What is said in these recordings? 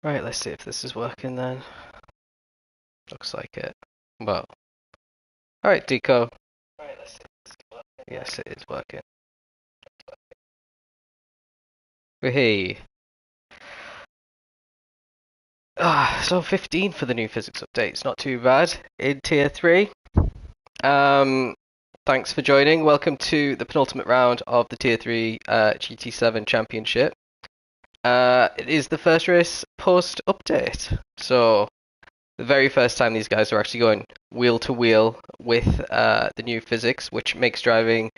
Right, let's see if this is working then. Looks like it. Well, alright, Deco. Yes, it is working. Hey. So 15 for the new physics update. It's not too bad. In tier 3. Um, Thanks for joining. Welcome to the penultimate round of the tier 3 GT7 championship. It is the first race post update. So the very first time these guys are actually going wheel to wheel with the new physics, which makes driving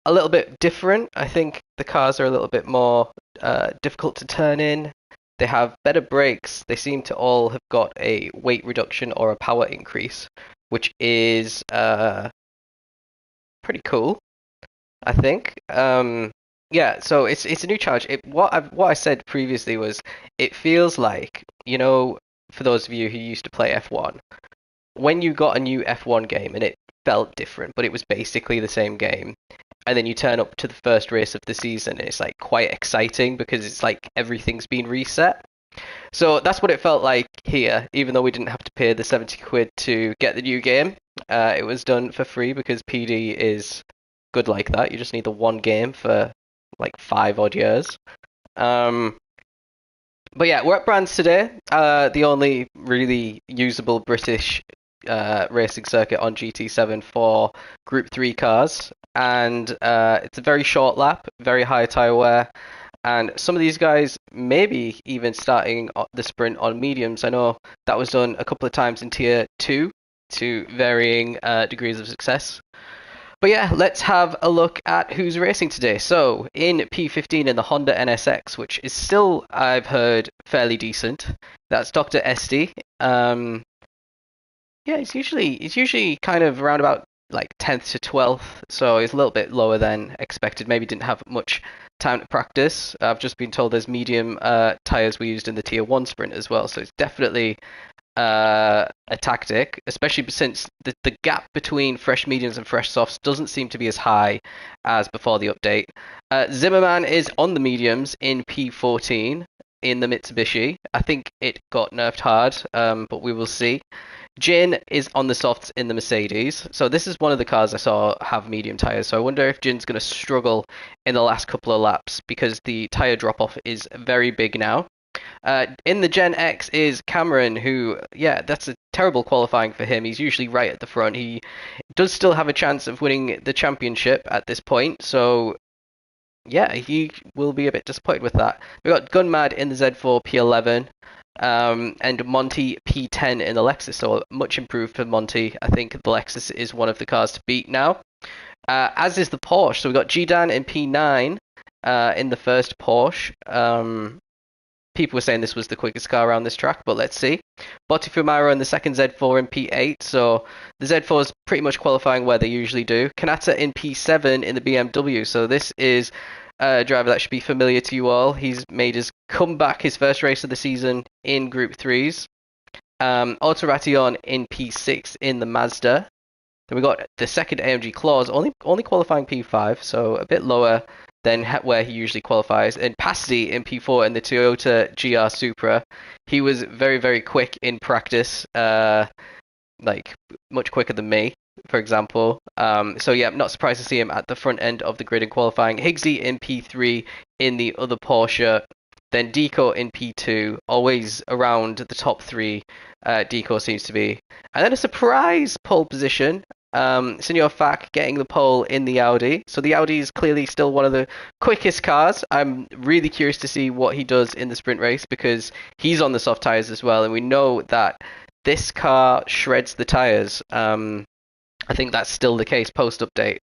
a little bit different. I think the cars are a little bit more difficult to turn in. They have better brakes. They seem to all have got a weight reduction or a power increase, which is pretty cool, I think. Yeah, so it's a new challenge. What I said previously was it feels like, for those of you who used to play F1, when you got a new F1 game and it felt different, but it was basically the same game, and then you turn up to the first race of the season and it's like quite exciting because it's like everything's been reset. So that's what it felt like here, even though we didn't have to pay the 70 quid to get the new game. It was done for free because PD is good like that. You just need the one game for like 5 odd years. Um, but yeah, we're at Brands today, the only really usable British racing circuit on GT7 for Group 3 cars. And it's a very short lap, very high tyre wear. And some of these guys maybe even starting the sprint on mediums. I know that was done a couple of times in Tier 2 to varying degrees of success. But yeah, let's have a look at who's racing today. So in P15 in the Honda NSX, which is still, I've heard, fairly decent. That's Dr. SD. Yeah, it's usually kind of around about like 10th to 12th, so it's a little bit lower than expected. Maybe didn't have much time to practice. I've just been told there's medium tires we used in the Tier 1 sprint as well, so it's definitely a tactic, especially since the gap between fresh mediums and fresh softs doesn't seem to be as high as before the update. Zimmerman is on the mediums in P14 in the Mitsubishi. I think it got nerfed hard, but we will see. Jin is on the softs in the Mercedes. So this is one of the cars I saw have medium tires. So I wonder if Jin's going to struggle in the last couple of laps because the tire drop off is very big now. In the Gen X is Cameron, who, yeah, that's a terrible qualifying for him. He's usually right at the front. He does still have a chance of winning the championship at this point. So yeah, he will be a bit disappointed with that. We've got Gunmad in the Z4 P11, and Monty P10 in the Lexus. So much improved for Monty. I think the Lexus is one of the cars to beat now. As is the Porsche. So we've got Gdan in P9 in the first Porsche. People were saying this was the quickest car around this track, but let's see. Botti Fumaro in the second Z4 in P8, so the Z4 is pretty much qualifying where they usually do. Kanata in P7 in the BMW, so this is a driver that should be familiar to you all. He's made his comeback, his first race of the season in Group 3s. Autoration in P6 in the Mazda. Then we got the second AMG Claus, only qualifying P5, so a bit lower than where he usually qualifies. And Pasti in P4 in the Toyota GR Supra. He was very, very quick in practice, like much quicker than me, for example. So yeah, I'm not surprised to see him at the front end of the grid in qualifying. Higgsy in P3 in the other Porsche. Then Deco in P2, always around the top three. Deco seems to be. And then a surprise pole position. Senor Fak getting the pole in the Audi. So the Audi is clearly still one of the quickest cars. I'm really curious to see what he does in the sprint race because he's on the soft tires as well. And we know that this car shreds the tires. I think that's still the case post-update.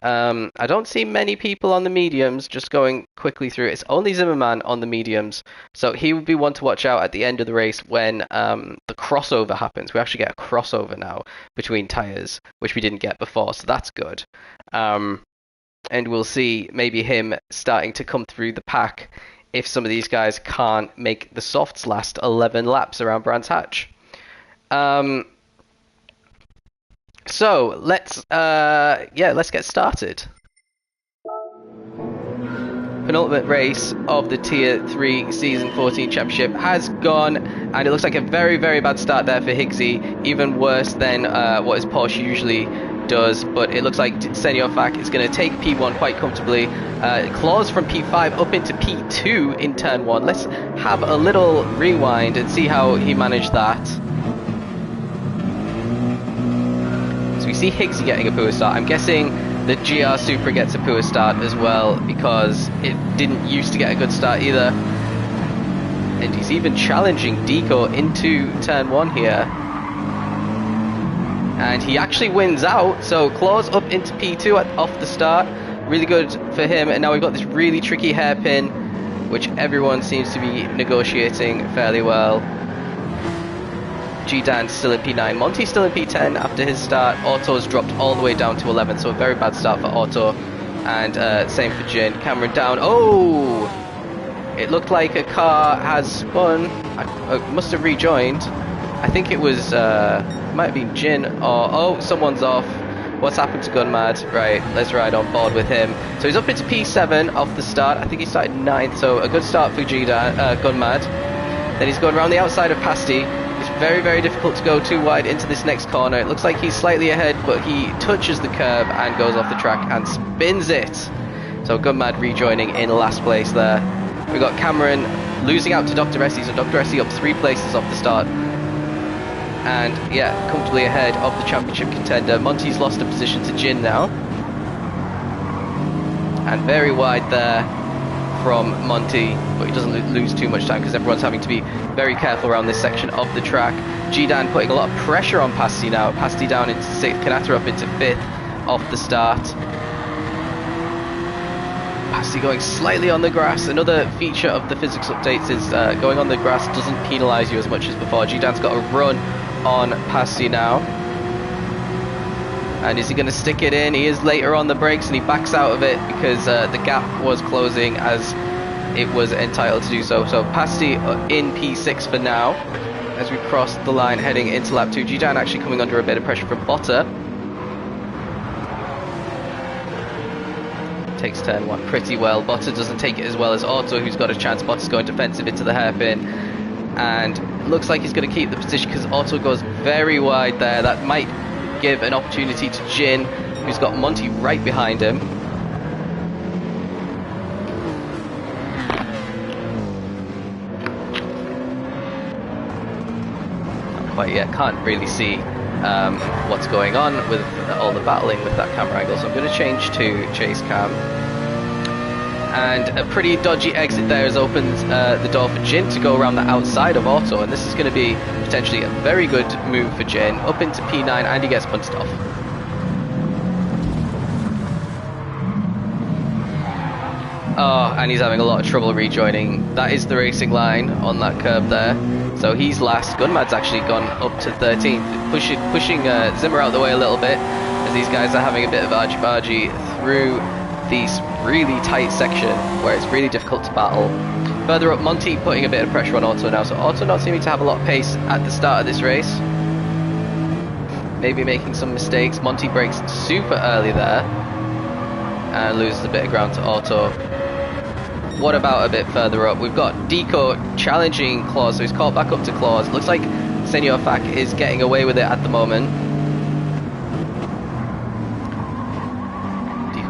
I don't see many people on the mediums just going quickly through. It's only Zimmerman on the mediums, so he would be one to watch out at the end of the race when the crossover happens. We actually get a crossover now between tyres, which we didn't get before, so that's good. And we'll see maybe him starting to come through the pack if some of these guys can't make the softs last 11 laps around Brands Hatch. So let's get started. penultimate race of the Tier 3 Season 14 Championship has gone, and it looks like a very, very bad start there for Higgsy, even worse than what his Porsche usually does, but it looks like Senior Fak is going to take P1 quite comfortably. Claws from P5 up into P2 in turn 1. Let's have a little rewind and see how he managed that. So we see Higgsy getting a poor start. I'm guessing the GR Supra gets a poor start as well, because it didn't used to get a good start either. And he's even challenging Deco into turn 1 here. And he actually wins out, so Claws up into P2 off the start. Really good for him, and now we've got this really tricky hairpin, which everyone seems to be negotiating fairly well. G-Dan's still in P9, Monty's still in P10 after his start. Auto's dropped all the way down to 11, so a very bad start for Auto. And same for Jin. Cameron down. Oh! It looked like a car has spun. Must have rejoined. I think it was, might have been Jin, or, oh, someone's off. What's happened to Gunmad? Right, let's ride on board with him. So he's up into P7 off the start. I think he started 9th, so a good start for Gunmad. Then he's going around the outside of Pasty. It's very, very difficult to go too wide into this next corner. It looks like he's slightly ahead, but he touches the curb and goes off the track and spins it. So Gunmad rejoining in last place there. We've got Cameron losing out to Dr. Essie, so Dr. Essie up 3 places off the start. And yeah, comfortably ahead of the championship contender. Monty's lost a position to Jin now. And very wide there from Monty, but he doesn't lose too much time because everyone's having to be very careful around this section of the track. G-Dan putting a lot of pressure on Pasty now. Pasty down into 6th, Kanata up into 5th off the start. Pasty going slightly on the grass. Another feature of the physics updates is going on the grass doesn't penalise you as much as before. G-Dan's got a run on Pasty now. And is he going to stick it in? He is later on the brakes and he backs out of it because the gap was closing as it was entitled to do so. So Pasty in P6 for now as we cross the line heading into lap 2. G-Dan actually coming under a bit of pressure from Botta. Takes turn 1 pretty well. Botta doesn't take it as well as Auto, who's got a chance. Botta's going defensive into the hairpin. And looks like he's going to keep the position because Auto goes very wide there. That might give an opportunity to Jin, who's got Monty right behind him. Not quite yet, can't really see what's going on with all the battling with that camera angle, so I'm going to change to chase cam. And a pretty dodgy exit there has opened the door for Jin to go around the outside of Auto, and this is going to be potentially a very good move for Jin. Up into P9 and he gets punched off. Oh, and he's having a lot of trouble rejoining. That is the racing line on that curb there. So he's last. Gunmad's actually gone up to 13th, pushing Zimmer out the way a little bit as these guys are having a bit of argy-bargy through this really tight section where it's really difficult to battle. Further up, Monty putting a bit of pressure on Auto now, so Auto not seeming to have a lot of pace at the start of this race. Maybe making some mistakes. Monty brakes super early there and loses a bit of ground to Auto. What about a bit further up? We've got Deco challenging Claws, so he's caught back up to Claws. Looks like Senior Fak is getting away with it at the moment.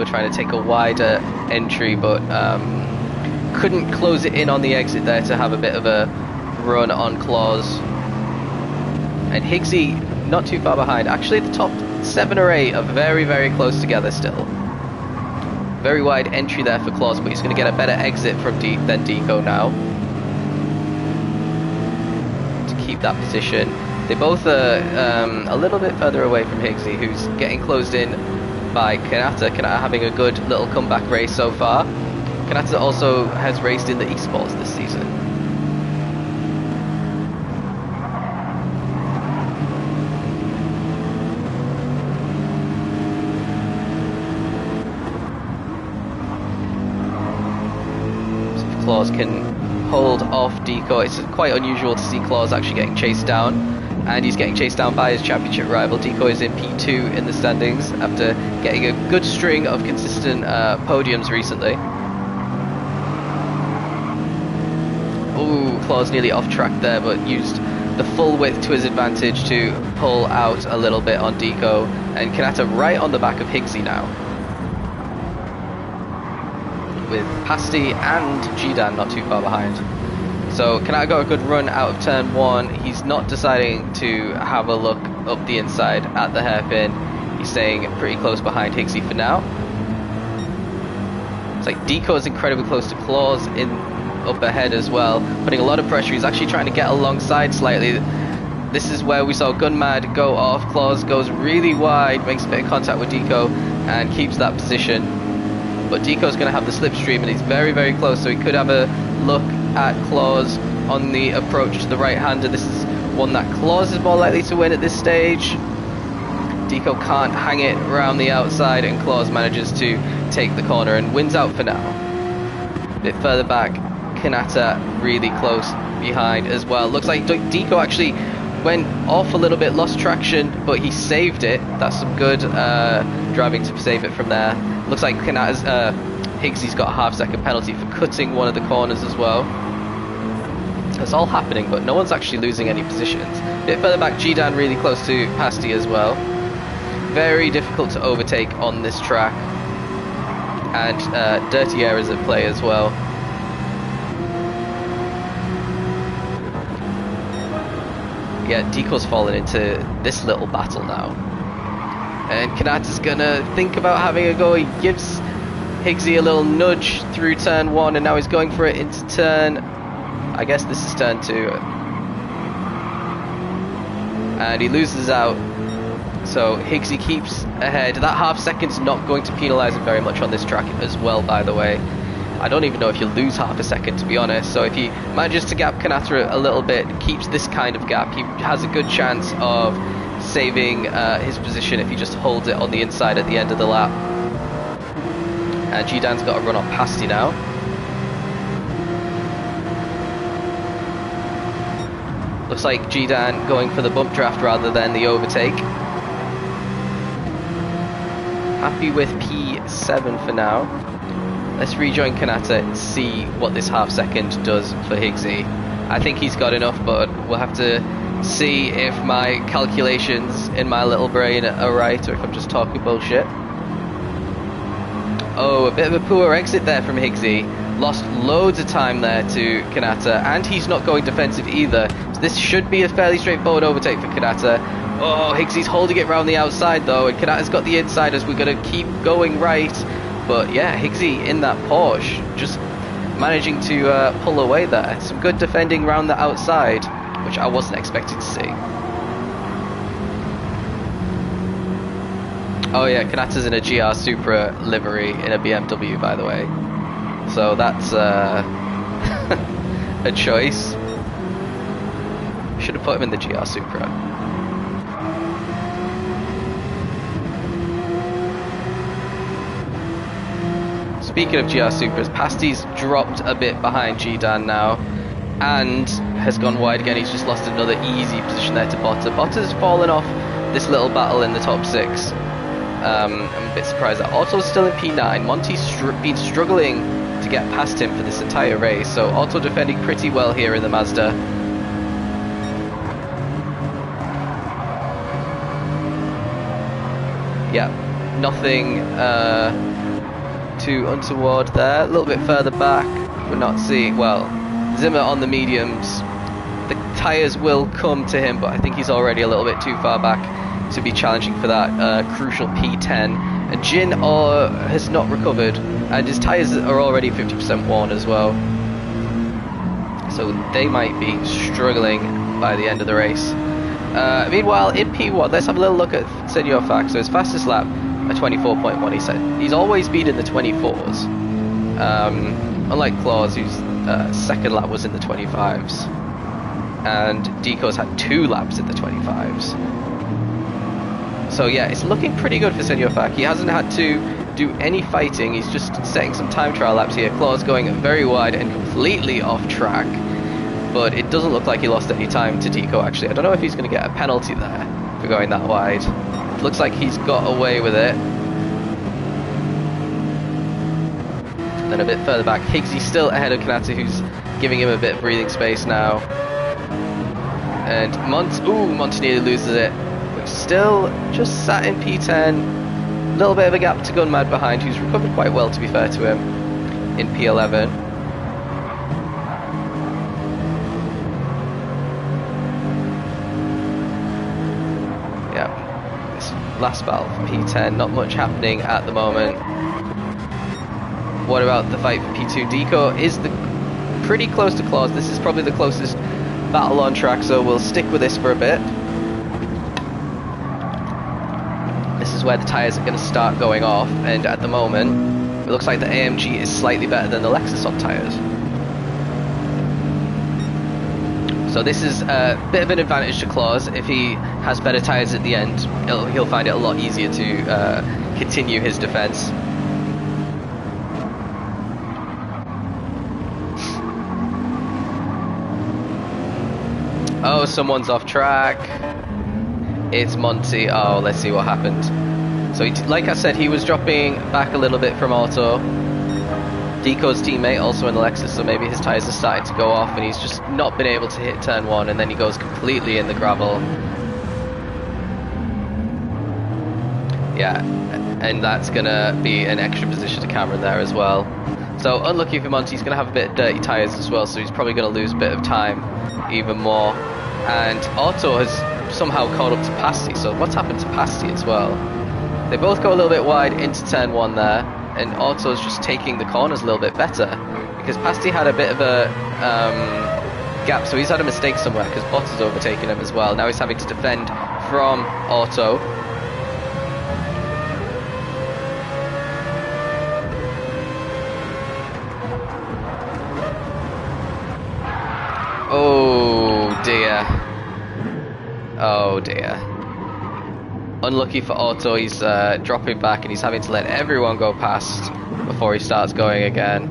Trying to take a wider entry, but couldn't close it in on the exit there to have a bit of a run on Claws. And Higgsy not too far behind. Actually the top 7 or 8 are very, very close together still. Very wide entry there for Claws, but he's going to get a better exit from than Deco now to keep that position. They both are a little bit further away from Higgsy, who's getting closed in by Kanata. Kanata having a good little comeback race so far. Kanata also has raced in the esports this season. So if Claws can hold off Deco, it's quite unusual to see Claws actually getting chased down. And he's getting chased down by his championship rival. Deco is in P2 in the standings after getting a good string of consistent podiums recently. Ooh, Claw's nearly off track there, but used the full width to his advantage to pull out a little bit on Deco, and Kanata right on the back of Higgsy now, with Pasty and Gdan not too far behind. So Kanata got a good run out of turn 1. He's not deciding to have a look up the inside at the hairpin. He's staying pretty close behind Higgsy for now. It's like Deco is incredibly close to Claws in up ahead as well, putting a lot of pressure. He's actually trying to get alongside slightly. This is where we saw Gunmad go off. Claws goes really wide, makes a bit of contact with Deco and keeps that position. But Deco's going to have the slipstream and he's very, very close, so he could have a look at Claws on the approach to the right-hander. This is one that Claws is more likely to win at this stage. Deco can't hang it around the outside and Claws manages to take the corner and wins out for now. A bit further back, Kanata really close behind as well. Looks like Deco actually went off a little bit, lost traction, but he saved it. That's some good driving to save it from there. Looks like Kanata's Higgsy's got a half-second penalty for cutting one of the corners as well. It's all happening, but no one's actually losing any positions. A bit further back, Gdan really close to Pasty as well. Very difficult to overtake on this track, and dirty errors at play as well. Yeah, Deco's fallen into this little battle now, and Kanata's gonna think about having a go. He gives Higgsy a little nudge through turn 1, and now he's going for it into turn, I guess this is turn 2, and he loses out. So Higgsy keeps ahead. That half second's not going to penalise him very much on this track as well, by the way. I don't even know if you lose half a second, to be honest. So if he manages to gap Kanata a little bit, keeps this kind of gap, he has a good chance of saving his position if he just holds it on the inside at the end of the lap. And Gdan's got a run on Pasty now. Looks like Gdan going for the bump draft rather than the overtake. Happy with P7 for now. Let's rejoin Kanata and see what this half second does for Higgsy. I think he's got enough, but we'll have to see if my calculations in my little brain are right or if I'm just talking bullshit. Oh, a bit of a poor exit there from Higgsy. Lost loads of time there to Kanata, and he's not going defensive either. So this should be a fairly straightforward overtake for Kanata. Oh, Higgsy's holding it round the outside though, and Kanata's got the inside as we're going to keep going right. But yeah, Higgsy in that Porsche, just managing to pull away there. Some good defending round the outside, which I wasn't expecting to see. Oh yeah, Kanata's in a GR Supra livery in a BMW, by the way. So that's a choice. Should have put him in the GR Supra. Speaking of GR Supras, Pasty's dropped a bit behind Gdan now and has gone wide again. He's just lost another easy position there to Botta. Botta's fallen off this little battle in the top 6. I'm a bit surprised that Otto's still in P9. Monty's been struggling to get past him for this entire race, so Otto defending pretty well here in the Mazda. Yeah, nothing too untoward there. A little bit further back, we're not seeing, well, Zimmer on the mediums. The tyres will come to him, but I think he's already a little bit too far back to be challenging for that crucial P10. And Jin has not recovered, and his tyres are already 50% worn as well. So they might be struggling by the end of the race. Meanwhile, in P1, let's have a little look at Senor Fax. So his fastest lap, a 24.1. He said he's always been in the 24s. Unlike Claus, whose second lap was in the 25s. And Deco's had 2 laps in the 25s. So yeah, it's looking pretty good for Senor Fax. He hasn't had to do any fighting. He's just setting some time trial laps here. Claus going very wide and completely off track. But it doesn't look like he lost any time to Deco, actually. I don't know if he's going to get a penalty there for going that wide. It looks like he's got away with it. Then a bit further back, Higgsy's still ahead of Kanata, who's giving him a bit of breathing space now. And Monty nearly loses it. But still just sat in P10. A little bit of a gap to Gunmad behind, who's recovered quite well, to be fair to him, in P11. Yeah, this last battle for P10, not much happening at the moment. What about the fight for P2? Deco is pretty close to Claus. This is probably the closest battle on track, so we'll stick with this for a bit. This is where the tyres are going to start going off, and at the moment it looks like the AMG is slightly better than the Lexus on tyres. So this is a bit of an advantage to Claus. If he has better tyres at the end, he'll find it a lot easier to continue his defence. Oh, someone's off track. It's Monty. Oh, let's see what happened. So, like I said, he was dropping back a little bit from Auto. Deco's teammate also in the Lexus, so maybe his tyres are starting to go off and he's just not been able to hit turn 1, and then he goes completely in the gravel. Yeah, and that's going to be an extra position to Cameron there as well. So, unlucky for Monty, he's going to have a bit of dirty tyres as well, so he's probably going to lose a bit of time even more. And Auto has somehow caught up to Pasty, so what's happened to Pasty as well? They both go a little bit wide into turn 1 there, and Auto's just taking the corners a little bit better, because Pasty had a bit of a gap, so he's had a mistake somewhere, because Bottas has overtaken him as well. Now he's having to defend from Auto. Oh dear. Oh dear. Unlucky for Auto, he's dropping back and he's having to let everyone go past before he starts going again.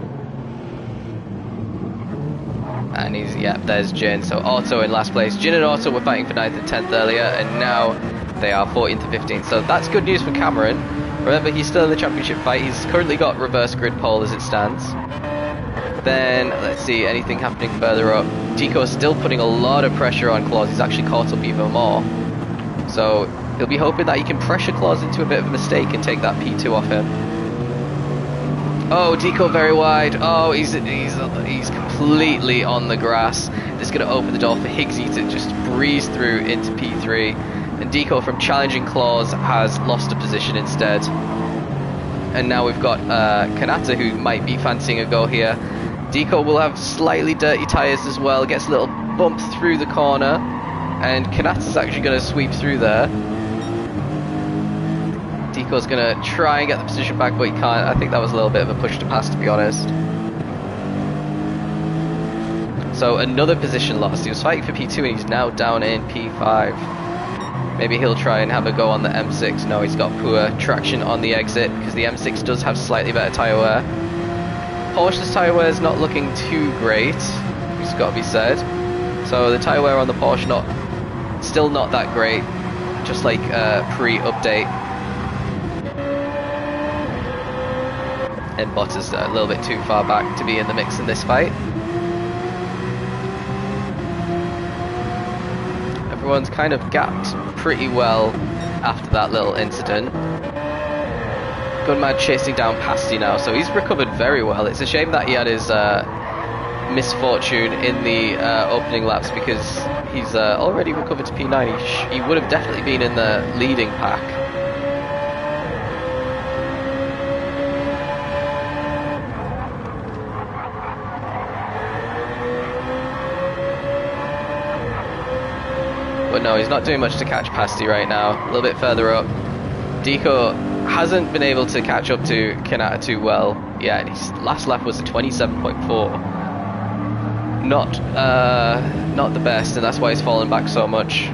And he's, yeah, there's Jin. So Auto in last place. Jin and Auto were fighting for 9th and 10th earlier, and now they are 14th and 15th. So that's good news for Cameron. Remember, he's still in the championship fight. He's currently got reverse grid pole as it stands. Then, let's see, anything happening further up. Deco is still putting a lot of pressure on Claus. He's actually caught up even more. So, he'll be hoping that he can pressure Claus into a bit of a mistake and take that P2 off him. Oh, Deco very wide. Oh, he's completely on the grass. This is going to open the door for Higgsy to just breeze through into P3. And Deco, from challenging Claus, has lost a position instead. And now we've got Kanata, who might be fancying a go here. Deco will have slightly dirty tyres as well, gets a little bump through the corner, and Kanata's actually going to sweep through there. Deco's going to try and get the position back, but he can't. I think that was a little bit of a push to pass, to be honest. So another position lost. He was fighting for P2 and he's now down in P5. Maybe he'll try and have a go on the M6. No, he's got poor traction on the exit because the M6 does have slightly better tyre wear. Porsche's tyre wear is not looking too great, it's got to be said. So the tyre wear on the Porsche still not that great, just like pre-update. And Bottas a little bit too far back to be in the mix in this fight. Everyone's kind of gapped pretty well after that little incident. Gunmad chasing down Pasty now, so he's recovered very well. It's a shame that he had his misfortune in the opening laps, because he's already recovered to P9. He would have definitely been in the leading pack. But no, he's not doing much to catch Pasty right now. A little bit further up. Deco hasn't been able to catch up to Kanata too well yet. His last lap was a 27.4. Not the best, and that's why he's fallen back so much.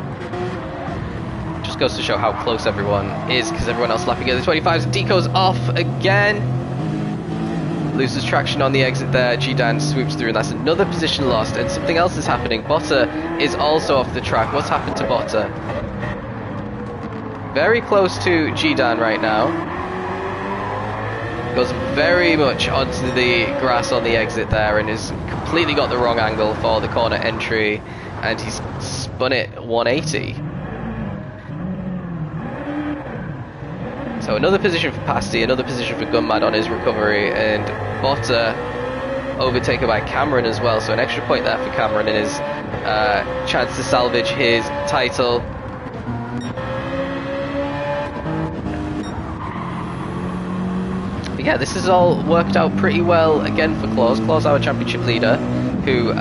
Just goes to show how close everyone is, because everyone else lapping at the 25s. Deco's off again. Loses traction on the exit there. G-Dan swoops through, and that's another position lost. And something else is happening. Botta is also off the track. What's happened to Botta? Very close to G-Dan right now. Goes very much onto the grass on the exit there and is completely got the wrong angle for the corner entry, and he's spun it 180. So another position for Pasty, another position for Gunmad on his recovery, and Botta overtaken by Cameron as well, so an extra point there for Cameron in his chance to salvage his title. But yeah, this has all worked out pretty well again for Claus. Claus, our championship leader, who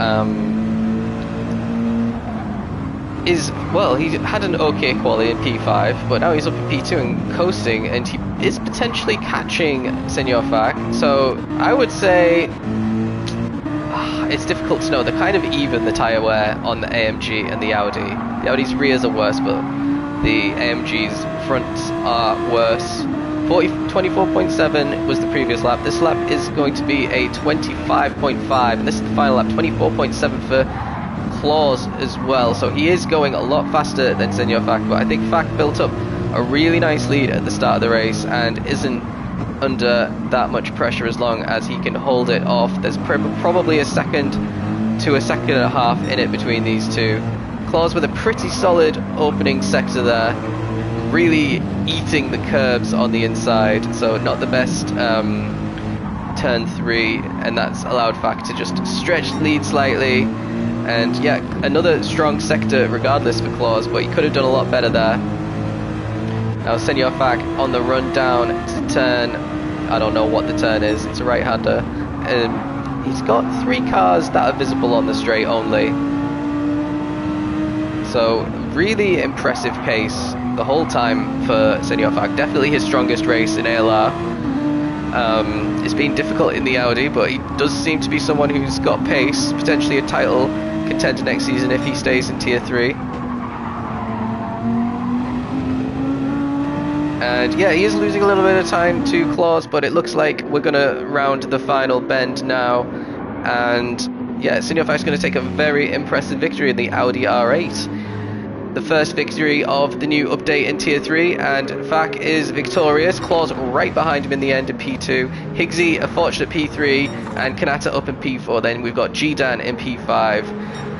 he had an okay quali in P5, but now he's up in P2 and coasting, and he is potentially catching Senor Fac. So I would say it's difficult to know. They're kind of even, the tyre wear on the AMG and the Audi. The Audi's rears are worse, but the AMG's fronts are worse. 24.7 was the previous lap. This lap is going to be a 25.5, and this is the final lap. 24.7 for Claus as well, so he is going a lot faster than Senor Fac, but I think Fac built up a really nice lead at the start of the race and isn't under that much pressure as long as he can hold it off. There's probably a second to a second and a half in it between these two. Claus with a pretty solid opening sector there, really eating the curbs on the inside, so not the best turn 3, and that's allowed Fac to just stretch the lead slightly. And yeah, another strong sector regardless for Claus, but he could have done a lot better there. Now Senor Fac on the run down to turn, I don't know what the turn is, it's a right-hander. He's got 3 cars that are visible on the straight only. So really impressive pace the whole time for Senor Fac. Definitely his strongest race in ALR. It's been difficult in the Audi, but he does seem to be someone who's got pace, potentially a title contender next season if he stays in Tier 3. And yeah, he is losing a little bit of time to Claus, but it looks like we're going to round the final bend now. And yeah, Senor Fac's going to take a very impressive victory in the Audi R8. The first victory of the new update in Tier 3, and Fac is victorious. Claus right behind him in the end in P2. Higgsy a fortunate P3, and Kanata up in P4. Then we've got G-Dan in P5.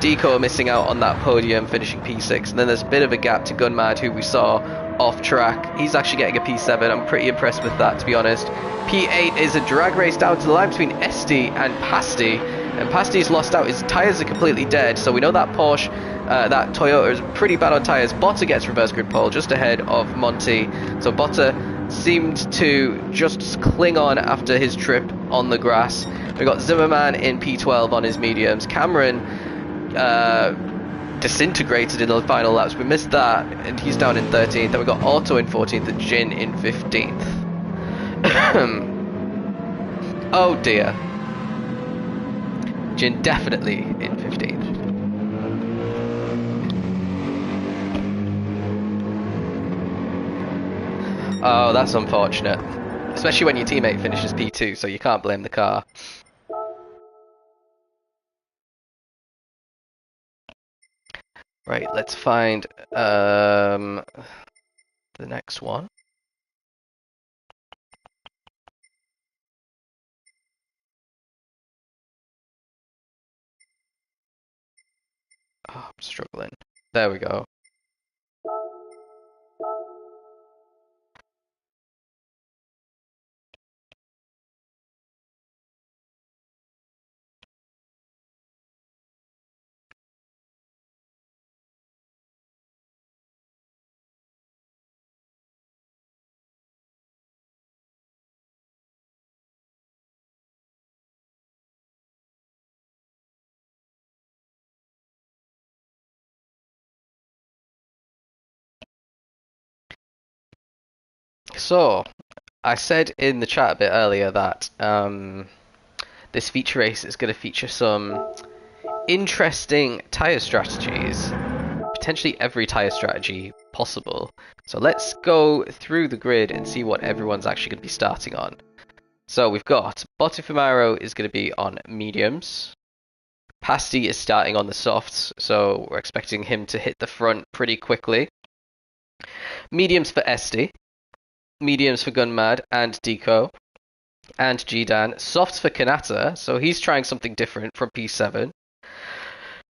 Deco missing out on that podium, finishing P6. And then there's a bit of a gap to Gunmad, who we saw off track. He's actually getting a P7. I'm pretty impressed with that, to be honest. P8 is a drag race down to the line between Esti and Pasty. And Pasty's lost out. His tyres are completely dead, so we know that Porsche, that Toyota is pretty bad on tyres. Botta gets reverse grid pole just ahead of Monty. So Botta seemed to just cling on after his trip on the grass. We got Zimmerman in P12 on his mediums. Cameron disintegrated in the final laps. We missed that, and he's down in 13th. Then we got Otto in 14th and Jin in 15th. Oh dear. Jin definitely in 15th. Oh, that's unfortunate. Especially when your teammate finishes P2, so you can't blame the car. Right, let's find the next one. Oh, I'm struggling. There we go. So, I said in the chat a bit earlier that this feature race is going to feature some interesting tyre strategies. Potentially every tyre strategy possible. So let's go through the grid and see what everyone's actually going to be starting on. So we've got Botifimaro is going to be on mediums. Pasty is starting on the softs, so we're expecting him to hit the front pretty quickly. Mediums for Esti. Mediums for Gunmad and Deco. and G-Dan. Softs for Kanata, so he's trying something different from P7.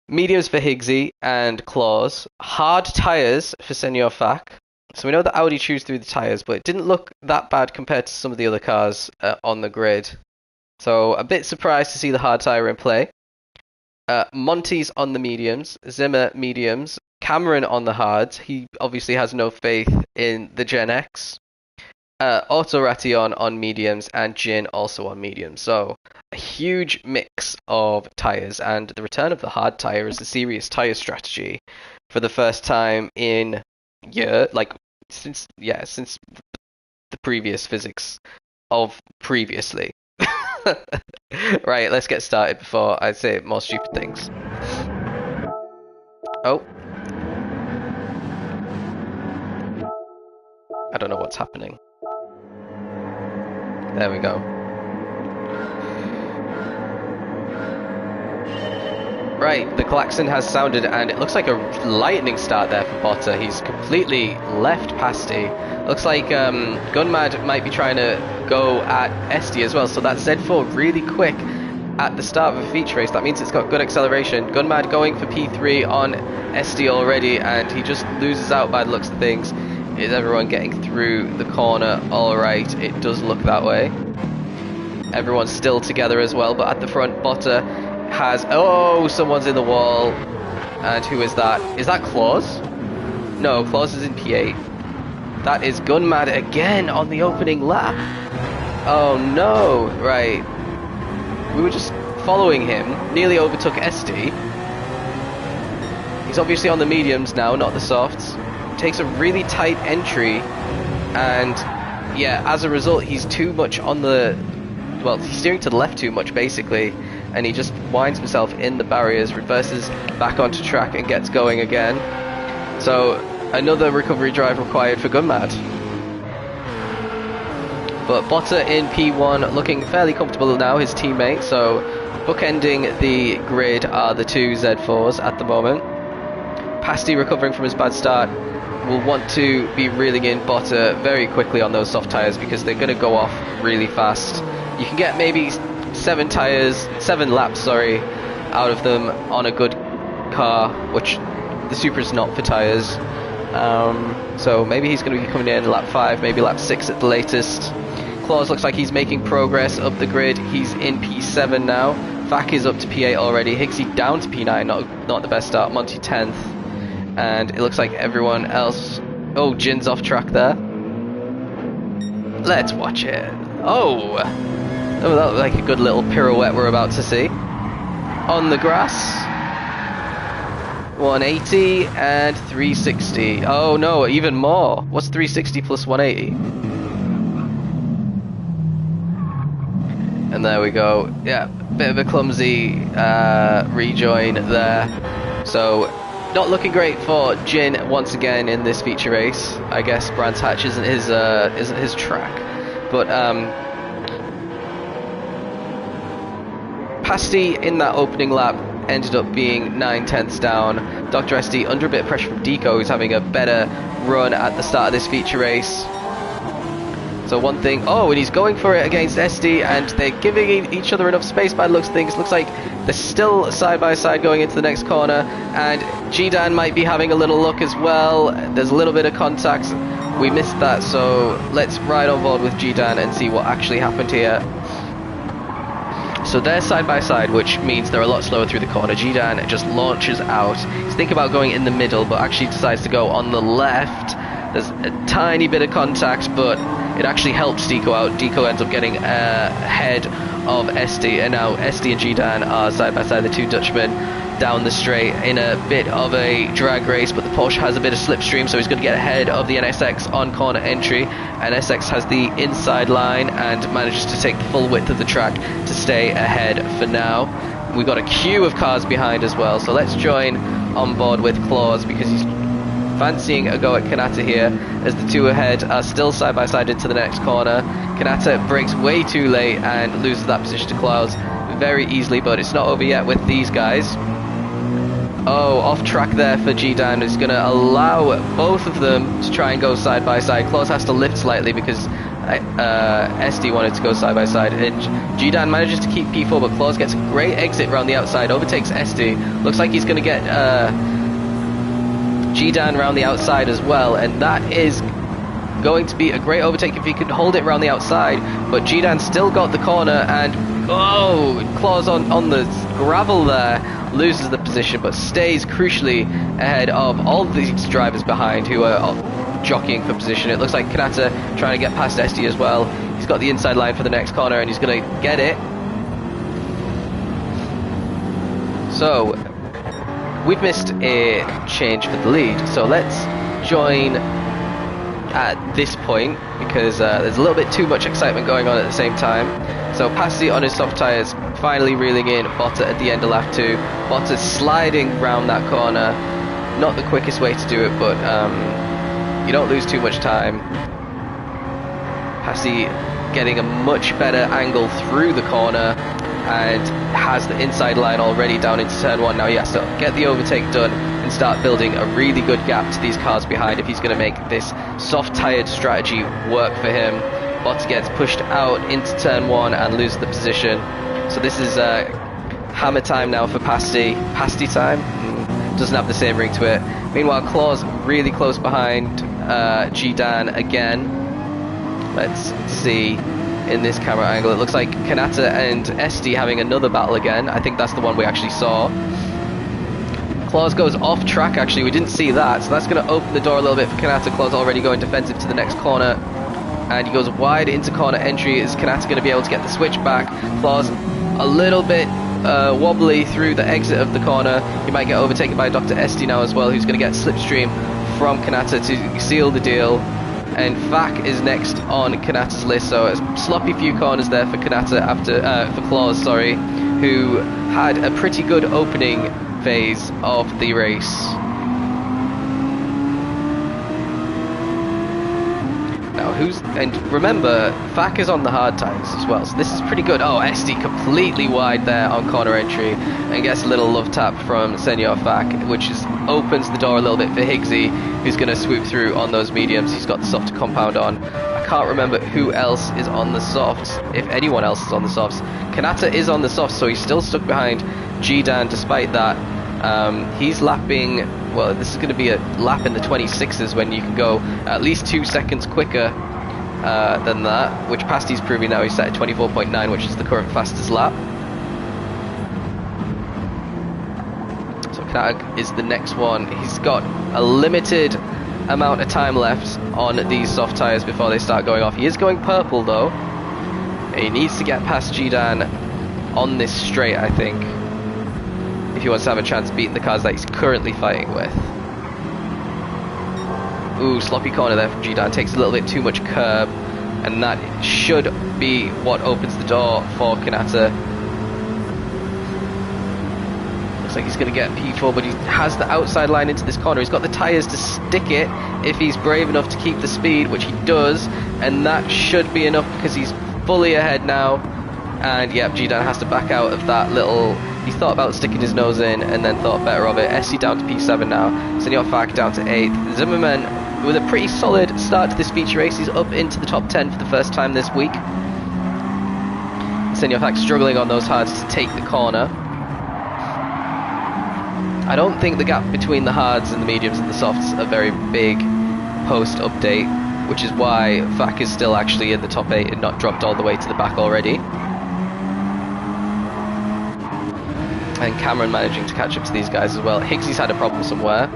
Mediums for Higgsy and Claws. Hard tyres for Senor Fak. So we know that Audi chews through the tyres, but it didn't look that bad compared to some of the other cars on the grid. So a bit surprised to see the hard tyre in play. Monty's on the mediums, Zimmer mediums, Cameron on the hards. He obviously has no faith in the Gen X. Auto Ration on mediums, and Jin also on mediums. So a huge mix of tyres, and the return of the hard tyre is a serious tyre strategy for the first time in since the previous physics of previously. Right, let's get started before I say more stupid things. Oh. I don't know what's happening. There we go. Right, the klaxon has sounded, and it looks like a lightning start there for Botta. He's completely left Pasty. Looks like Gunmad might be trying to go at SD as well, so that Z4 really quick at the start of a feature race. That means it's got good acceleration. Gunmad going for P3 on SD already, and he just loses out by the looks of things. Is everyone getting through the corner all right? It does look that way. Everyone's still together as well, but at the front, Botta has... Oh, someone's in the wall. And who is that? Is that Claus? No, Claus is in P8. That is Gunmad again on the opening lap. Oh no, right. We were just following him, nearly overtook SD. He's obviously on the mediums now, not the softs. Takes a really tight entry, and yeah, as a result, he's too much on the... Well, he's steering to the left too much, basically, and he just winds himself in the barriers, reverses back onto track, and gets going again. So, another recovery drive required for Gunmad. But Botta in P1 looking fairly comfortable now, his teammate, so bookending the grid are the two Z4s at the moment. Pasty recovering from his bad start will want to be reeling in Botta very quickly on those soft tyres because they're going to go off really fast. You can get maybe 7 laps, out of them on a good car, which the Supra's not for tyres. So maybe he's going to be coming in lap 5, maybe lap 6 at the latest. Claus looks like he's making progress up the grid. He's in P7 now. Fak is up to P8 already. Higgsy down to P9, not the best start. Monty 10th. And it looks like everyone else... Oh, Jin's off track there. Let's watch it. Oh! Oh, that was like a good little pirouette we're about to see. On the grass. 180 and 360. Oh no, even more. What's 360 plus 180? And there we go. Yeah, bit of a clumsy rejoin there. So, not looking great for Jin once again in this feature race. I guess Brands Hatch isn't his track, but Pasty in that opening lap ended up being 9/10ths down. Dr. SD under a bit of pressure from Deco, who's having a better run at the start of this feature race. So one thing, oh, and he's going for it against SD, and they're giving each other enough space by the looks of things. Looks like they're still side by side going into the next corner, and G-Dan might be having a little look as well. There's a little bit of contact. We missed that, so let's ride on board with G-Dan and see what actually happened here. So they're side by side, which means they're a lot slower through the corner. G-Dan just launches out. He's thinking about going in the middle, but actually decides to go on the left. There's a tiny bit of contact, but it actually helps Deco out. Deco ends up getting ahead of SD, and now SD and G-Dan are side by side, the two Dutchmen down the straight in a bit of a drag race, but the Porsche has a bit of slipstream, so he's going to get ahead of the NSX on corner entry. NSX has the inside line and manages to take the full width of the track to stay ahead for now. We've got a queue of cars behind as well, so let's join on board with Claus because he's fancying a go at Kanata here, as the two ahead are still side by side into the next corner. Kanata brakes way too late and loses that position to Klaus very easily, but it's not over yet with these guys. Oh, off track there for G-Dan. Is going to allow both of them to try and go side by side. Klaus has to lift slightly because SD wanted to go side by side, and Gdan manages to keep P4, but Claus gets a great exit around the outside, overtakes SD. Looks like he's going to get Gdan around the outside as well, and that is going to be a great overtake if he could hold it around the outside. But Gdan still got the corner, and Claus on the gravel there loses the position, but stays crucially ahead of all these drivers behind who are jockeying for position. It looks like Kanata trying to get past SD as well. He's got the inside line for the next corner, and he's going to get it. So we've missed a change for the lead, so let's join at this point, because there's a little bit too much excitement going on at the same time. So Pasti on his soft tyres, finally reeling in Botta at the end of lap 2. Botta sliding round that corner, not the quickest way to do it, but you don't lose too much time. Pasti getting a much better angle through the corner, and has the inside line already down into turn 1. Now he has to get the overtake done and start building a really good gap to these cars behind if he's going to make this soft tired strategy work for him. Botta gets pushed out into turn 1 and loses the position. So this is hammer time now for Pasti. Pasti time? Doesn't have the same ring to it. Meanwhile, Claus really close behind Gdan again. Let's see in this camera angle. It looks like Kanata and SD having another battle again. I think that's the one we actually saw. Claus goes off track actually, we didn't see that, so that's going to open the door a little bit for Kanata. Claus already going defensive to the next corner, and he goes wide into corner entry. Is Kanata going to be able to get the switch back? Claus a little bit wobbly through the exit of the corner. He might get overtaken by Dr. SD now as well, who's going to get slipstream from Kanata to seal the deal. And Vak is next on Kanata's list, so a sloppy few corners there for Kanata after for Claus, sorry, who had a pretty good opening phase of the race. Now and remember, Vak is on the hard tyres as well, so this is pretty good. Oh, SD completely wide there on corner entry, and gets a little love tap from Senor Vak, which opens the door a little bit for Higgsy, who's going to swoop through on those mediums. He's got the soft compound on. I can't remember who else is on the softs, if anyone else is on the softs. Kanata is on the softs, so he's still stuck behind Gdan despite that. He's lapping, well, this is going to be a lap in the 26s when you can go at least 2 seconds quicker than that, which Pasti's proving now. He's set at 24.9, which is the current fastest lap. So Kanata is the next one. He's got a limited amount of time left on these soft tyres before they start going off. He is going purple though. He needs to get past Gdan on this straight, I think, if he wants to have a chance of beating the cars that he's currently fighting with. Ooh, sloppy corner there from Gdan. Takes a little bit too much curb, and that should be what opens the door for Kanata. Looks like he's going to get P4, but he has the outside line into this corner. He's got the tyres to stick it if he's brave enough to keep the speed, which he does, and that should be enough because he's fully ahead now. And yep, Gdan has to back out of that little... He thought about sticking his nose in and then thought better of it. SC down to P7 now. Senor Vak down to 8th. Zimmerman with a pretty solid start to this feature race. He's up into the top 10 for the first time this week. Senor Vak struggling on those hards to take the corner. I don't think the gap between the hards and the mediums and the softs are very big post-update, which is why Vak is still actually in the top 8 and not dropped all the way to the back already. And Cameron managing to catch up to these guys as well. Higgsy's had a problem somewhere.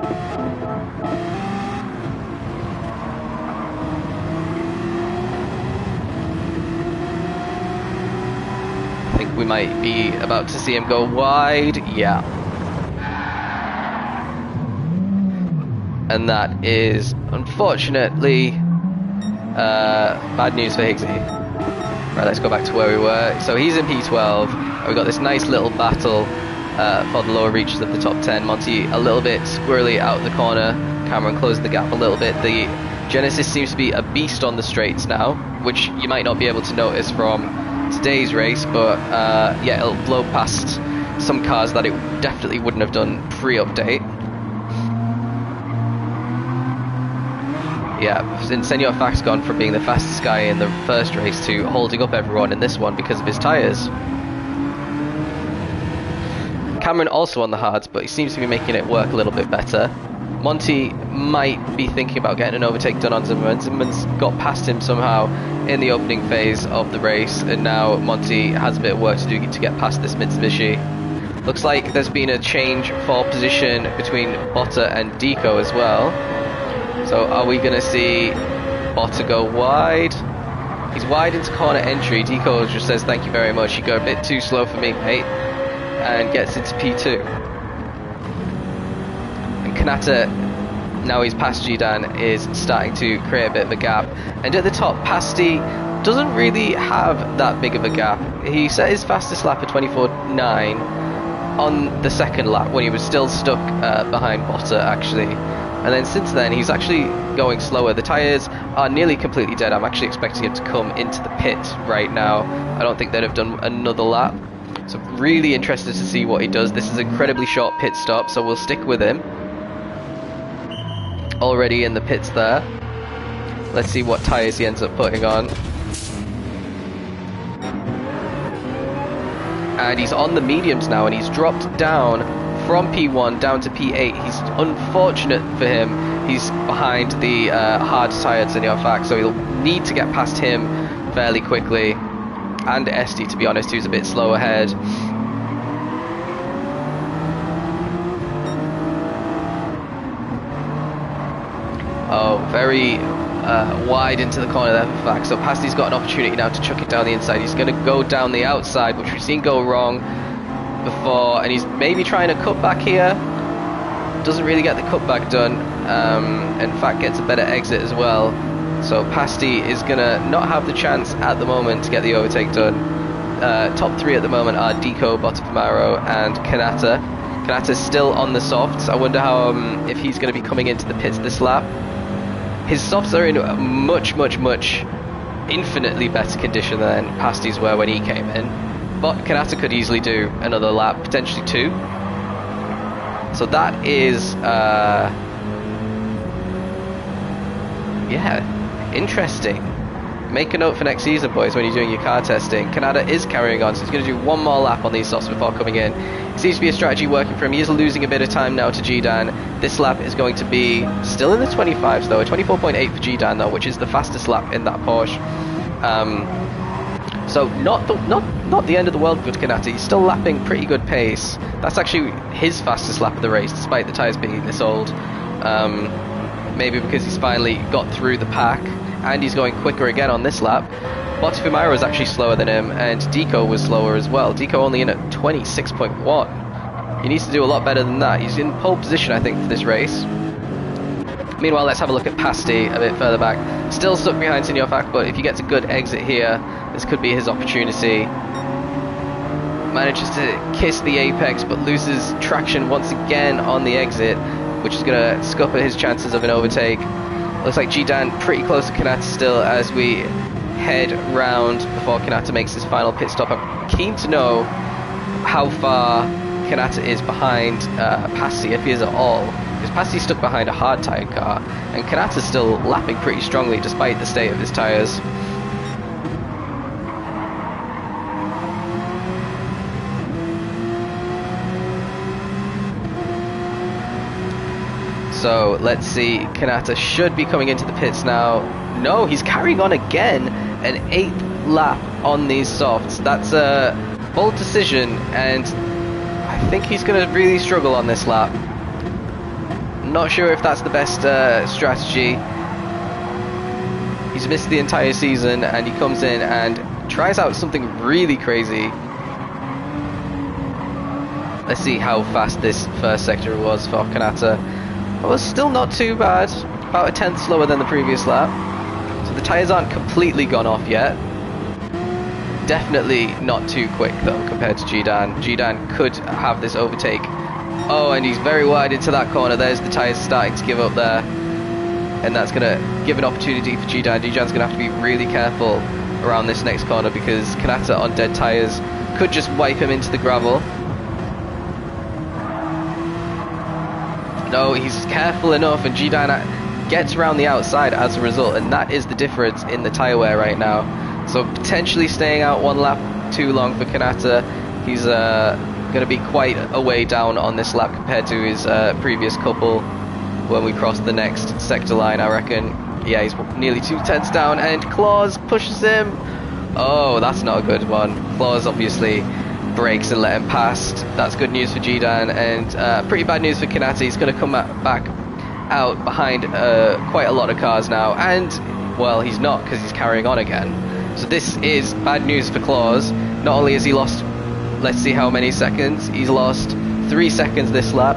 I think we might be about to see him go wide. Yeah. And that is, unfortunately, bad news for Higgsy. Right, let's go back to where we were. So he's in P12. We've got this nice little battle for the lower reaches of the top 10. Monty a little bit squirrely out of the corner. Cameron closed the gap a little bit. The Genesis seems to be a beast on the straights now, which you might not be able to notice from today's race, but yeah, it'll blow past some cars that it definitely wouldn't have done pre-update. Yeah, since Senor Fac's gone from being the fastest guy in the first race to holding up everyone in this one because of his tyres. Cameron also on the hards, but he seems to be making it work a little bit better. Monty might be thinking about getting an overtake done on Zimmerman. Zimmerman's got past him somehow in the opening phase of the race, and now Monty has a bit of work to do to get past this Mitsubishi. Looks like there's been a change for position between Botta and Deco as well. So are we going to see Botta go wide? He's wide into corner entry. Deco just says thank you very much. You go a bit too slow for me, mate. And gets into P2. And Kanata, now he's past Jidan, is starting to create a bit of a gap. And at the top, Pasti doesn't really have that big of a gap. He set his fastest lap at 24.9 on the second lap when he was still stuck behind Botta actually. And then since then he's actually going slower. The tyres are nearly completely dead. I'm actually expecting him to come into the pit right now. I don't think they'd have done another lap. So really interested to see what he does. This is an incredibly short pit stop, so we'll stick with him. Already in the pits there. Let's see what tyres he ends up putting on. And he's on the mediums now, and he's dropped down from P1 down to P8. He's unfortunate for him. He's behind the hard tyred Senor Fac, so he'll need to get past him fairly quickly. And Esti, to be honest, who's a bit slow ahead. Oh, very wide into the corner there for Fac. So Pasti's got an opportunity now to chuck it down the inside. He's going to go down the outside, which we've seen go wrong before, and he's maybe trying to cut back here. Doesn't really get the cutback done, and Fac gets a better exit as well. So Pasti is going to not have the chance at the moment to get the overtake done. Top three at the moment are Deco, Botafamaro and Kanata. Kanata's still on the softs. I wonder how if he's going to be coming into the pits this lap. His softs are in much infinitely better condition than Pasti's were when he came in. But Kanata could easily do another lap, potentially two. So that is yeah, interesting. Make a note for next season, boys, when you're doing your car testing. Kanata is carrying on, so he's going to do one more lap on these softs before coming in. It seems to be a strategy working for him. He is losing a bit of time now to Jidan. This lap is going to be still in the 25s though, a 24.8 for Jidan though, which is the fastest lap in that Porsche. So not the end of the world for Kanata. He's still lapping pretty good pace. That's actually his fastest lap of the race, despite the tyres being this old. Maybe because he's finally got through the pack, and he's going quicker again on this lap. Botafamaro is actually slower than him, and Deco was slower as well. Deco only in at 26.1. He needs to do a lot better than that. He's in pole position, I think, for this race. Meanwhile, let's have a look at Pasti a bit further back. Still stuck behind Senor Fac, but if he gets a good exit here, this could be his opportunity. Manages to kiss the apex, but loses traction once again on the exit, which is going to scupper his chances of an overtake. Looks like Jidan pretty close to Kanata still as we head round before Kanata makes his final pit stop. I'm keen to know how far Kanata is behind Pasti, if he is at all, because Pasti's stuck behind a hard tired car, and Kanata's still lapping pretty strongly despite the state of his tyres. So let's see, Kanata should be coming into the pits now. No, he's carrying on again, an 8th lap on these softs. That's a bold decision, and I think he's going to really struggle on this lap. Not sure if that's the best strategy. He's missed the entire season, and he comes in and tries out something really crazy. Let's see how fast this first sector was for Kanata. Well, it's still not too bad, about a 10th slower than the previous lap. So the tyres aren't completely gone off yet. Definitely not too quick though compared to Jidan. Jidan could have this overtake. Oh, and he's very wide into that corner. There's the tyres starting to give up there. And that's going to give an opportunity for Jidan. Jidan's going to have to be really careful around this next corner because Kanata on dead tyres could just wipe him into the gravel. No, he's careful enough, and Jidan gets around the outside as a result, and that is the difference in the tyre wear right now. So potentially staying out one lap too long for Kanata. He's going to be quite a way down on this lap compared to his previous couple when we cross the next sector line, I reckon. Yeah, he's nearly 2/10 down, and Claus pushes him. Oh, that's not a good one. Claus obviously brakes and let him pass. That's good news for Jidan, and pretty bad news for Kanata. He's going to come back out behind quite a lot of cars now, and, well, he's not, because he's carrying on again. So this is bad news for Claus. Not only has he lost, let's see how many seconds, he's lost 3 seconds this lap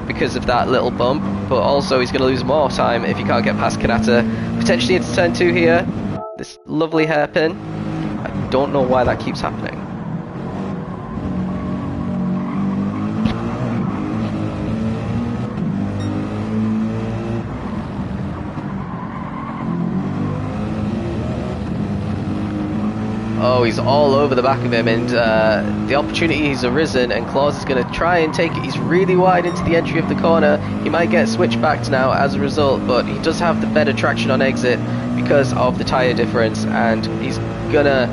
because of that little bump, but also he's going to lose more time if he can't get past Kanata. Potentially into turn 2 here, this lovely hairpin. I don't know why that keeps happening. Oh, he's all over the back of him, and the opportunity's arisen, and Claus is going to try and take it. He's really wide into the entry of the corner. He might get switchbacked now as a result, but he does have the better traction on exit because of the tyre difference, and he's going to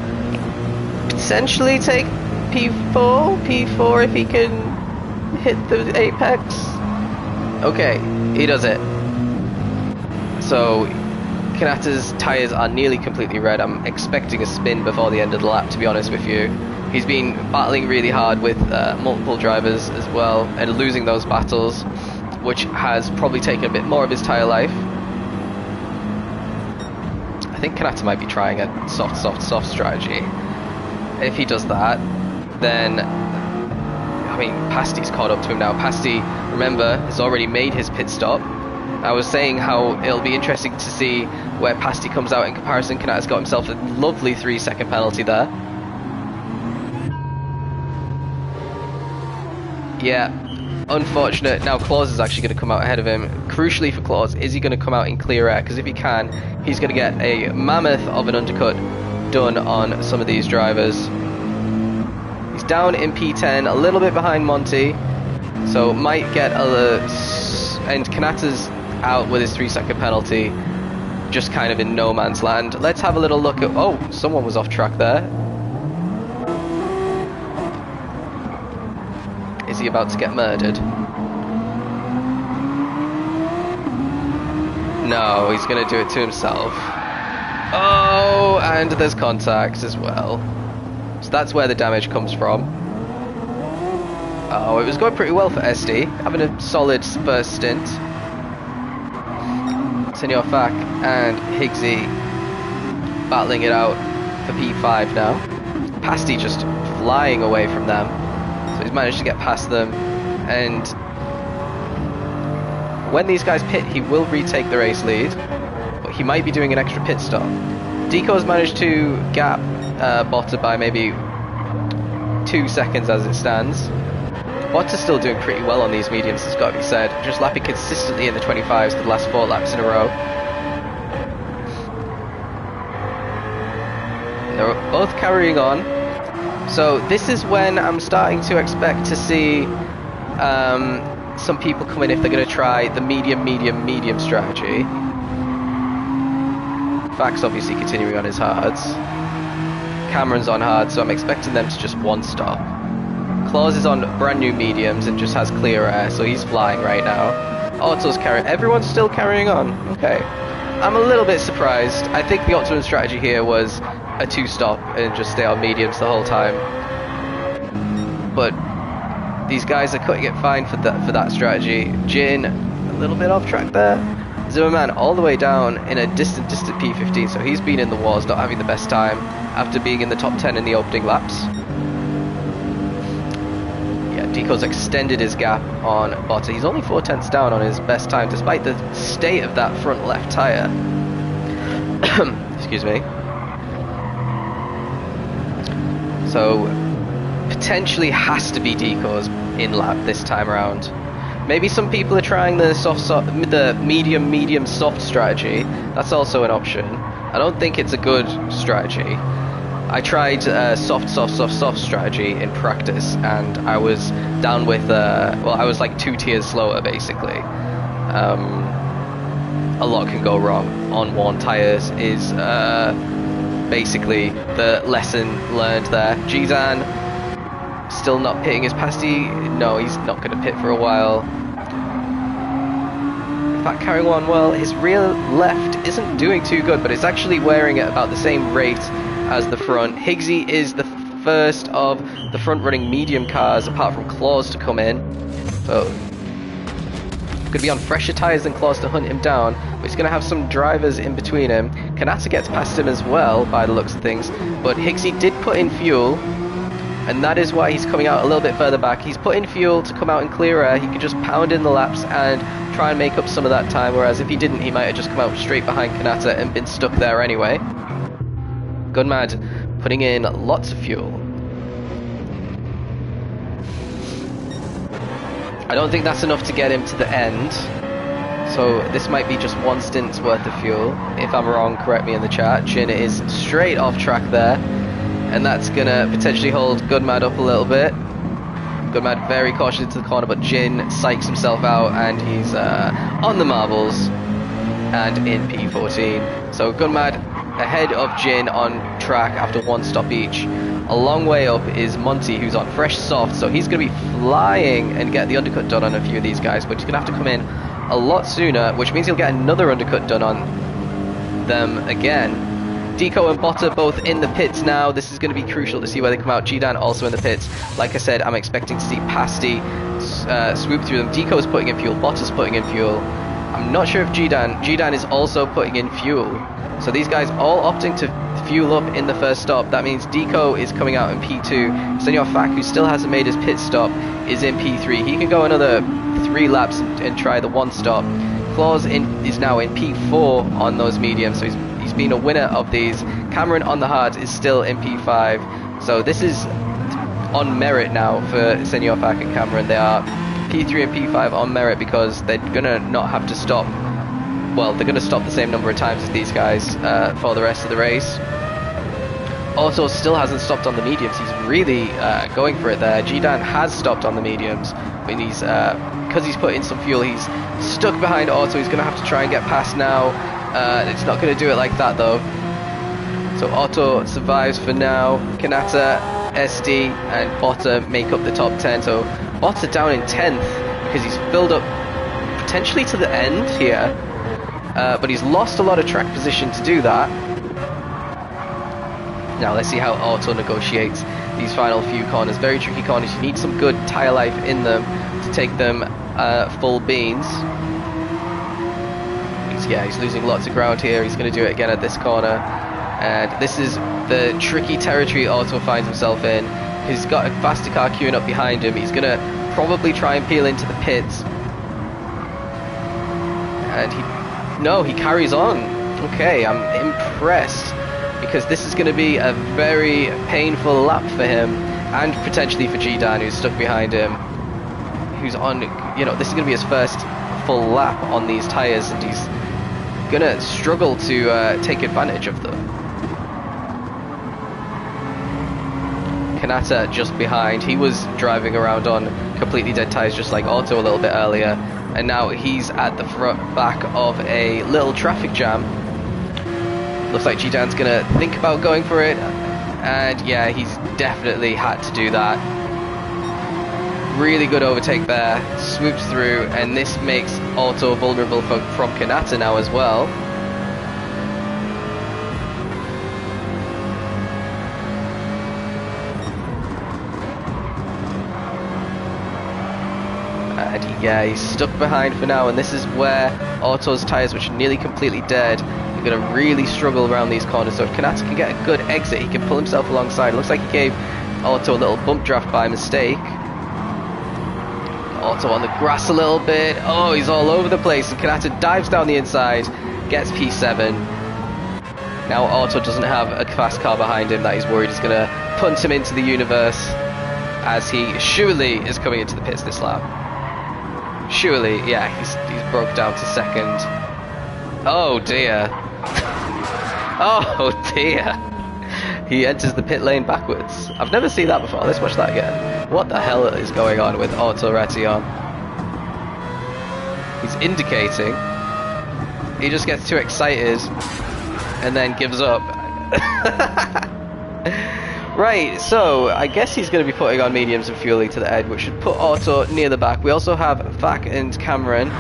potentially take P4 if he can hit the apex. Okay, he does it. So Kanata's tyres are nearly completely red. I'm expecting a spin before the end of the lap, to be honest with you. He's been battling really hard with multiple drivers as well, and losing those battles, which has probably taken a bit more of his tyre life. I think Kanata might be trying a soft strategy. If he does that, then, I mean, Pasti's caught up to him now. Pasti, remember, has already made his pit stop. I was saying how it'll be interesting to see where Pasti comes out in comparison. Kanata's got himself a lovely 3-second penalty there. Yeah, unfortunate. Now Claus is actually going to come out ahead of him. Crucially for Claus, is he going to come out in clear air? Because if he can, he's going to get a mammoth of an undercut done on some of these drivers. He's down in P10, a little bit behind Monty, so might get and Kanata's out with his 3-second penalty, just kind of in no man's land. Let's have a little look at, oh, someone was off track there. Is he about to get murdered? No, he's going to do it to himself. Oh, and there's contact as well. So that's where the damage comes from. Oh, it was going pretty well for SD, having a solid first stint. Senor Fak and Higgsy battling it out for P5 now. Pasti just flying away from them. So he's managed to get past them, and when these guys pit, he will retake the race lead, but he might be doing an extra pit stop. Deco's managed to gap Botta by maybe 2 seconds as it stands. Botta's still doing pretty well on these mediums, it's got to be said. Just lapping consistently in the 25s for the last 4 laps in a row. They're both carrying on. So this is when I'm starting to expect to see some people come in if they're going to try the medium strategy. Fac's obviously continuing on his hards. Cameron's on hard, so I'm expecting them to just one stop. Claus is on brand new mediums and just has clear air, so he's flying right now. Otto's carrying, everyone's still carrying on. Okay. I'm a little bit surprised. I think the optimum strategy here was a 2-stop and just stay on mediums the whole time. But these guys are cutting it fine for that strategy. Jin, a little bit off track there. Zimmerman all the way down in a distant P15, so he's been in the wars, not having the best time after being in the top 10 in the opening laps. Yeah, Deco's extended his gap on Botta. He's only 4/10 down on his best time, despite the state of that front left tyre. Excuse me. So, potentially has to be Deco's in lap this time around. Maybe some people are trying the the medium soft strategy. That's also an option. I don't think it's a good strategy. I tried soft strategy in practice, and I was down with well, I was like 2 tiers slower basically. a lot can go wrong on worn tyres is basically the lesson learned there. Gdan still not pitting his pasty. No, he's not going to pit for a while. In fact, carrying on well, his rear left isn't doing too good, but it's actually wearing at about the same rate as the front. Higgsy is the first of the front-running medium cars, apart from Claus, to come in. So, going to be on fresher tyres than Claus to hunt him down, but he's going to have some drivers in between him. Kanata gets past him as well, by the looks of things, but Higgsy did put in fuel, and that is why he's coming out a little bit further back. He's put in fuel to come out in clear air. He could just pound in the laps and try and make up some of that time, whereas if he didn't, he might have just come out straight behind Kanata and been stuck there anyway. Gunmad putting in lots of fuel. I don't think that's enough to get him to the end, so this might be just one stint's worth of fuel. If I'm wrong, correct me in the chat. Jin is straight off track there, and that's gonna potentially hold Gunmad up a little bit. Gunmad very cautious into the corner, but Jin psychs himself out, and he's on the marbles and in P14. So Gunmad ahead of Jin on track after one stop each. A long way up is Monty, who's on fresh soft, so he's going to be flying and get the undercut done on a few of these guys, but he's going to have to come in a lot sooner, which means he'll get another undercut done on them again. Deco and Botta both in the pits now. This is going to be crucial to see where they come out. Gdan also in the pits. Like I said, I'm expecting to see Pasty swoop through them. Deco's putting in fuel, Botta's putting in fuel. I'm not sure if Gdan is also putting in fuel. So these guys all opting to fuel up in the first stop. That means Deco is coming out in P2. Senor Fak, who still hasn't made his pit stop, is in P3. He can go another 3 laps and try the one stop. Claus is now in P4 on those mediums, so he's been a winner of these. Cameron on the hards is still in P5. So this is on merit now for Senor Fak and Cameron. They are P3 and P5 on merit because they're going to not have to stop. Well, they're going to stop the same number of times as these guys for the rest of the race. Otto still hasn't stopped on the mediums. He's really going for it there. Gdan has stopped on the mediums, but he's because he's put in some fuel, he's stuck behind Otto. He's going to have to try and get past now. It's not going to do it like that though. So Otto survives for now. Kanata, SD, and Botta make up the top 10. So Botta down in 10th because he's filled up potentially to the end here. But he's lost a lot of track position to do that. Now let's see how Otto negotiates these final few corners. Very tricky corners. You need some good tyre life in them to take them full beans. He's losing lots of ground here. He's going to do it again at this corner. And this is the tricky territory Otto finds himself in. He's got a faster car queuing up behind him. He's going to probably try and peel into the pits. And he carries on. Okay, I'm impressed, because this is going to be a very painful lap for him, and potentially for Gdan, who's stuck behind him, who's on, this is going to be his first full lap on these tyres, and he's going to struggle to take advantage of them. Kanata just behind. He was driving around on completely dead tyres just like Otto a little bit earlier, and now he's at the back of a little traffic jam. Looks like Gdan's going to think about going for it, and yeah, he's definitely had to do that. Really good overtake there, swoops through, and this makes Otto vulnerable from Kanata now as well. And yeah, he's stuck behind for now, and this is where Otto's tyres, which are nearly completely dead, are going to really struggle around these corners. So if Kanata can get a good exit, he can pull himself alongside. It looks like he gave Otto a little bump draft by mistake. Otto on the grass a little bit. Oh, he's all over the place, and Kanata dives down the inside, gets P7. Now Otto doesn't have a fast car behind him that he's worried is going to punt him into the universe, as he surely is coming into the pits this lap. Surely, yeah, he's broke down to second. Oh dear. Oh dear. He enters the pit lane backwards. I've never seen that before. Let's watch that again. What the hell is going on with Otto Ration? He's indicating. He just gets too excited and then gives up. Right, so I guess he's going to be putting on mediums and fueling to the edge, which should put Auto near the back. We also have Vac and Cameron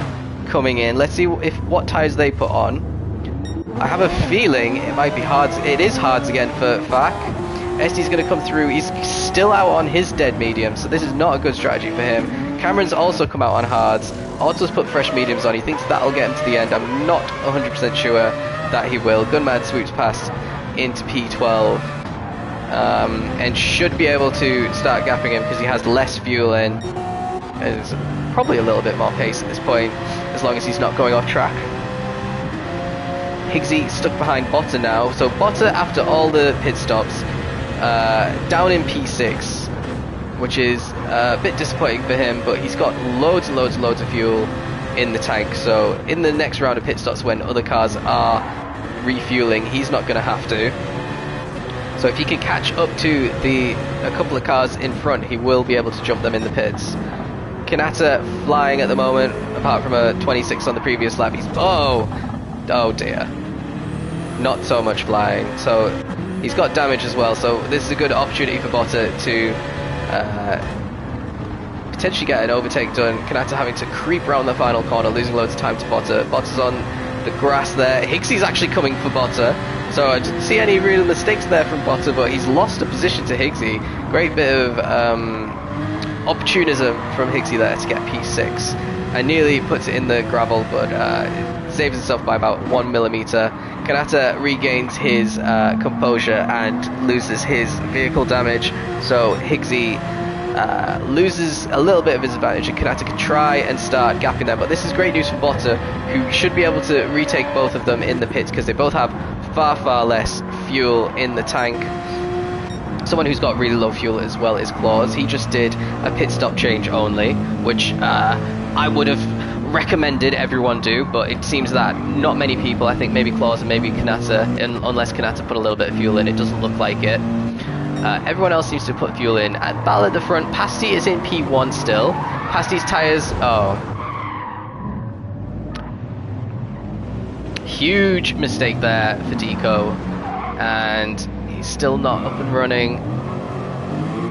coming in. Let's see what tyres they put on. I have a feeling it might be hards. It is hards again for Vac. Esty's going to come through. He's still out on his dead medium, so this is not a good strategy for him. Cameron's also come out on hards. Auto's put fresh mediums on. He thinks that'll get him to the end. I'm not 100% sure that he will. Gunman swoops past into P12 and should be able to start gapping him because he has less fuel in. There's probably a little bit more pace at this point, as long as he's not going off track. Higgsy stuck behind Botta now. So Botta, after all the pit stops, down in P6, which is a bit disappointing for him, but he's got loads and loads and loads of fuel in the tank, so in the next round of pit stops when other cars are refueling, he's not going to have to. So if he can catch up to a couple of cars in front, he will be able to jump them in the pits. Kanata flying at the moment, apart from a 26 on the previous lap. He's oh dear, not so much flying. So he's got damage as well, so this is a good opportunity for Botta to potentially get an overtake done. Kanata having to creep around the final corner, losing loads of time to Botta. Botta's on the grass there. Higgsy's actually coming for Botta, so I didn't see any real mistakes there from Botta, but he's lost a position to Higgsy. Great bit of opportunism from Higgsy there to get P6. And nearly puts it in the gravel, but saves himself by about 1 millimeter. Kanata regains his composure and loses his vehicle damage, so Higgsy loses a little bit of his advantage, and Kanata can try and start gapping them. But this is great news for Botta, who should be able to retake both of them in the pits because they both have far less fuel in the tank. Someone who's got really low fuel as well is Claus. He just did a pit stop change only, which I would have recommended everyone do, but it seems that not many people, I think maybe Claus and maybe Kanata, unless Kanata put a little bit of fuel in, it doesn't look like it. Everyone else seems to put fuel in. At Ball at the front, Pasty is in P1 still. Pasty's tyres, huge mistake there for Deco, and he's still not up and running.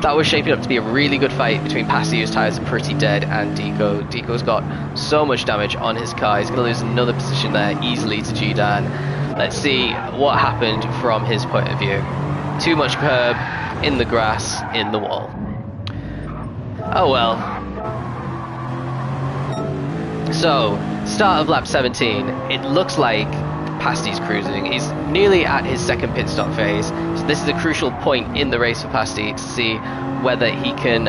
That was shaping up to be a really good fight between Pasty, whose tyres are pretty dead, and Deco. Deco's got so much damage on his car. He's going to lose another position there easily to G-Dan. Let's see what happened from his point of view. Too much curb, in the grass, in the wall. Oh well. So, start of lap 17. It looks like Pasty's cruising. He's nearly at his second pit stop phase, so this is a crucial point in the race for Pasty to see whether he can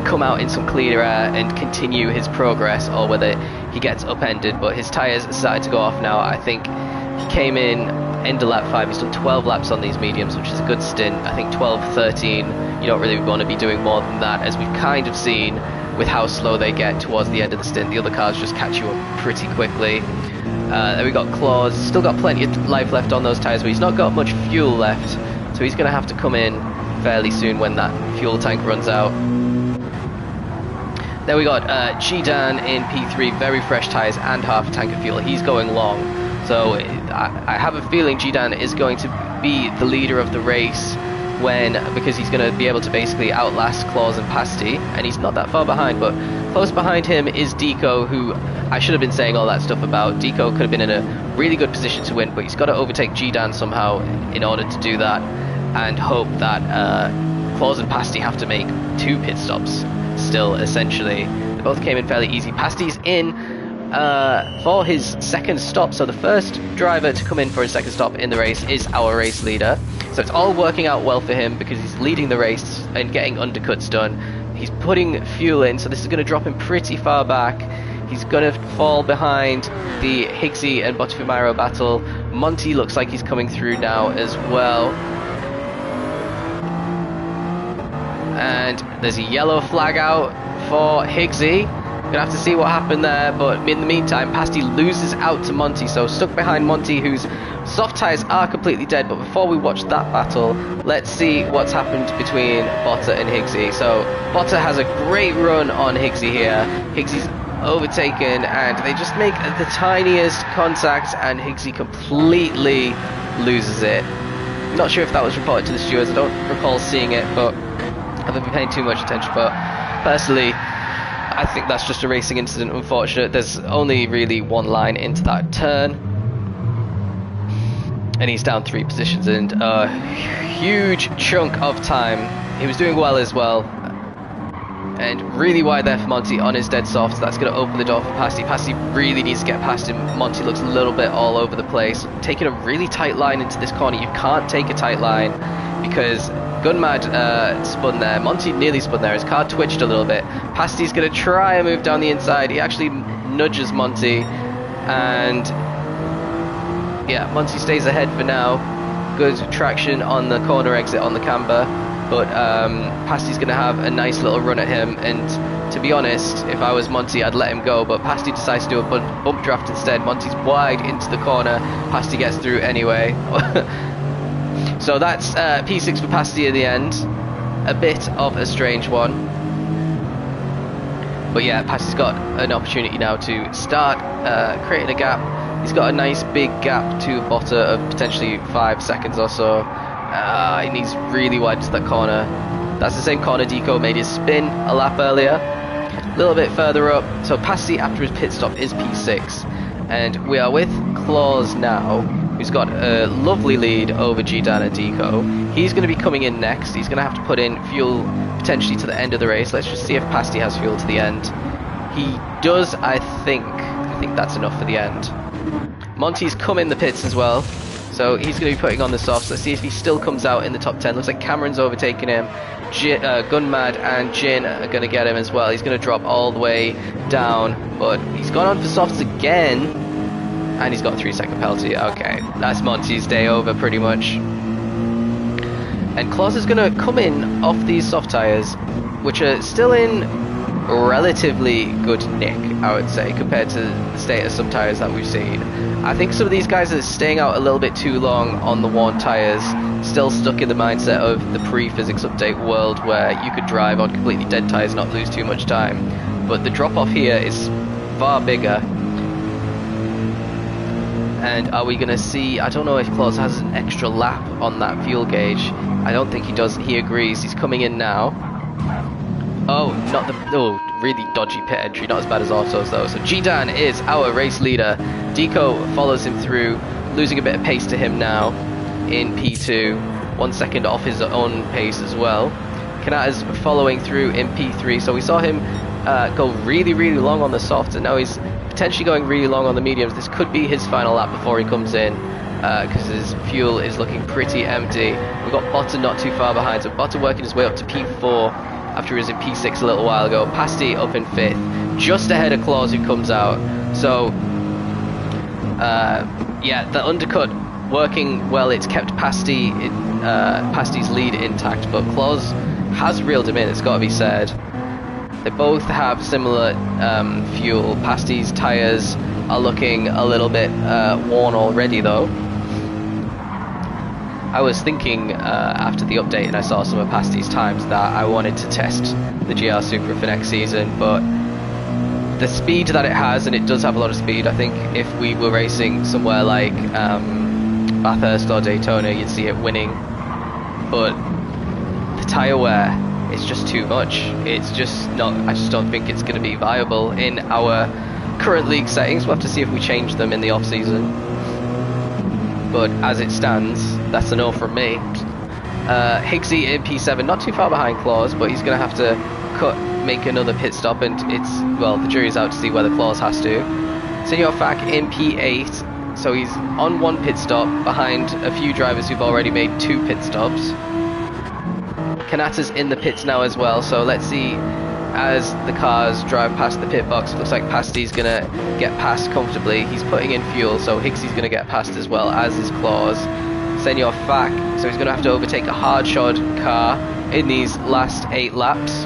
come out in some cleaner air and continue his progress, or whether he gets upended. But his tyres are starting to go off now. I think he came in end of lap 5. He's done 12 laps on these mediums, which is a good stint. I think 12, 13, you don't really want to be doing more than that, as we've kind of seen with how slow they get towards the end of the stint. The other cars just catch you up pretty quickly. Then we got Claus, still got plenty of life left on those tyres, but he's not got much fuel left, so he's going to have to come in fairly soon when that fuel tank runs out. Then we got G-Dan in P3, very fresh tyres and half a tank of fuel. He's going long, so I have a feeling G-Dan is going to be the leader of the race because he's going to be able to basically outlast Claus and Pasty, and he's not that far behind, but close behind him is Deco, who I should have been saying all that stuff about. Deco could have been in a really good position to win, but he's got to overtake G-Dan somehow in order to do that, and hope that Claus and Pasty have to make 2 pit stops still, essentially. They both came in fairly easy. Pasty's in for his second stop, so the first driver to come in for his second stop in the race is our race leader. So it's all working out well for him because he's leading the race and getting undercuts done. He's putting fuel in, so this is going to drop him pretty far back. He's going to fall behind the Higgsy and Botafumaro battle. Monty looks like he's coming through now as well. And there's a yellow flag out for Higgsy. Gonna have to see what happened there, but in the meantime, Pasty loses out to Monty, so stuck behind Monty, whose soft tyres are completely dead. But before we watch that battle, let's see what's happened between Botta and Higgsy. So Botta has a great run on Higgsy here. Higgsy's overtaken, and they just make the tiniest contact, and Higgsy completely loses it. Not sure if that was reported to the stewards. I don't recall seeing it, but I haven't been paying too much attention. But personally, I think that's just a racing incident. Unfortunate. There's only really one line into that turn, and he's down 3 positions and a huge chunk of time. He was doing well as well, and really wide there for Monty on his dead soft. That's going to open the door for Pasti. Pasti really needs to get past him. Monty looks a little bit all over the place, taking a really tight line into this corner. You can't take a tight line because Gunmad spun there. Monty nearly spun there. His car twitched a little bit. Pasti's going to try and move down the inside. He actually nudges Monty, and yeah, Monty stays ahead for now. Good traction on the corner exit on the camber, but Pasti's going to have a nice little run at him, and to be honest, if I was Monty, I'd let him go, but Pasti decides to do a bump draft instead. Monty's wide into the corner. Pasti gets through anyway. So that's P6 for Pasti in the end. A bit of a strange one. But yeah, Pasti's got an opportunity now to start creating a gap. He's got a nice big gap to Botta of potentially 5 seconds or so. He needs really wide to that corner. That's the same corner Deco made his spin a lap earlier. A little bit further up. So Pasti after his pit stop is P6. And we are with Claus now, who's got a lovely lead over G-Dan and Deco. He's going to be coming in next. He's going to have to put in fuel potentially to the end of the race. Let's just see if Pasti has fuel to the end. He does, I think. I think that's enough for the end. Monty's come in the pits as well, so he's going to be putting on the softs. Let's see if he still comes out in the top 10. Looks like Cameron's overtaken him. Gunmad and Jin are going to get him as well. He's going to drop all the way down, but he's gone on for softs again, and he's got a 3-second penalty. Okay, that's Monty's day over pretty much. And Claus is going to come in off these soft tyres, which are still in relatively good nick, I would say, compared to the state of some tyres that we've seen. I think some of these guys are staying out a little bit too long on the worn tyres, still stuck in the mindset of the pre-physics update world where you could drive on completely dead tyres, not lose too much time. But the drop off here is far bigger. And are we going to see, I don't know if Claus has an extra lap on that fuel gauge. I don't think he does. He agrees. He's coming in now. Oh, not the... Oh, really dodgy pit entry. Not as bad as Autos, though. So G-Dan is our race leader. Deco follows him through, losing a bit of pace to him now in P2. 1 second off his own pace as well. Kanata's following through in P3. So we saw him go really, really long on the softs, and now he's potentially going really long on the mediums. This could be his final lap before he comes in, because his fuel is looking pretty empty. We've got Botta not too far behind, so Botta working his way up to P4 after he was in P6 a little while ago. Pasti up in 5th, just ahead of Claus, who comes out. So yeah, the undercut working well. It's kept Pasti's lead intact, but Claus has reeled him in, it's got to be said. They both have similar fuel. Pasti's tyres are looking a little bit worn already, though. I was thinking after the update and I saw some of Pasti's times that I wanted to test the GR Supra for next season, but the speed that it has, and it does have a lot of speed, I think if we were racing somewhere like Bathurst or Daytona, you'd see it winning. But the tyre wear, it's just too much. It's just not, I just don't think it's going to be viable in our current league settings. We'll have to see if we change them in the off season. But as it stands, that's a no from me. Higgsy in P7, not too far behind Claus, but he's going to have to make another pit stop, and it's, well, the jury's out to see whether Claus has to. Senor Fak in P8, so he's on 1 pit stop behind a few drivers who've already made 2 pit stops. Kanata's in the pits now as well, so let's see as the cars drive past the pit box. It looks like Pasti's gonna get past comfortably. He's putting in fuel, so Higgsy's gonna get past as well, as is Claus. Senor Fak, so he's gonna have to overtake a hard-shod car in these last 8 laps.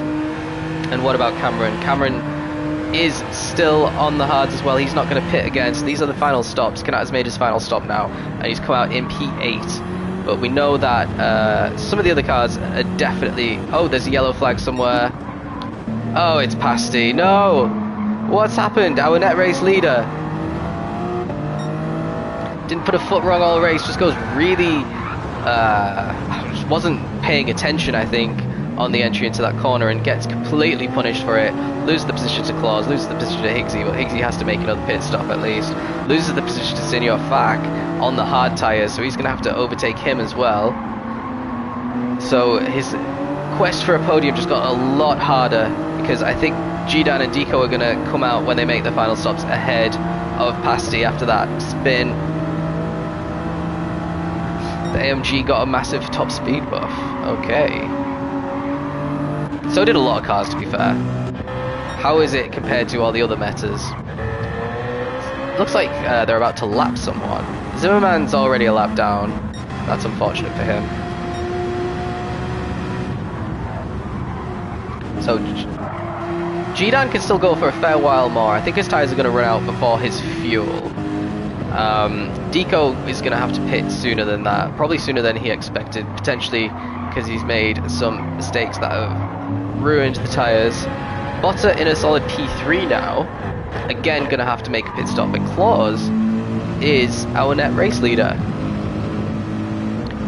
And what about Cameron? Cameron is still on the hards as well. He's not gonna pit again, so these are the final stops. Kanata's made his final stop now, and he's come out in P8. But we know that some of the other cars are definitely... Oh, there's a yellow flag somewhere. Oh, it's Pasti. No! What's happened? Our net race leader didn't put a foot wrong all race, just goes really, just wasn't paying attention, I think, on the entry into that corner and gets completely punished for it. Loses the position to Claus, loses the position to Higgsy, but Higgsy has to make another pit stop at least. Loses the position to Senior Fak on the hard tyres, so he's going to have to overtake him as well. So his quest for a podium just got a lot harder, because I think Gdan and Deco are going to come out when they make the final stops ahead of Pasty after that spin. The AMG got a massive top speed buff. Okay. So did a lot of cars, to be fair. How is it compared to all the other metas? Looks like they're about to lap someone. Zimmerman's already a lap down. That's unfortunate for him. So Gdan can still go for a fair while more. I think his tyres are going to run out before his fuel. Deco is going to have to pit sooner than that, probably sooner than he expected, potentially because he's made some mistakes that have ruined the tyres. Botta in a solid P3 now, again going to have to make a pit stop, and Claus is our net race leader.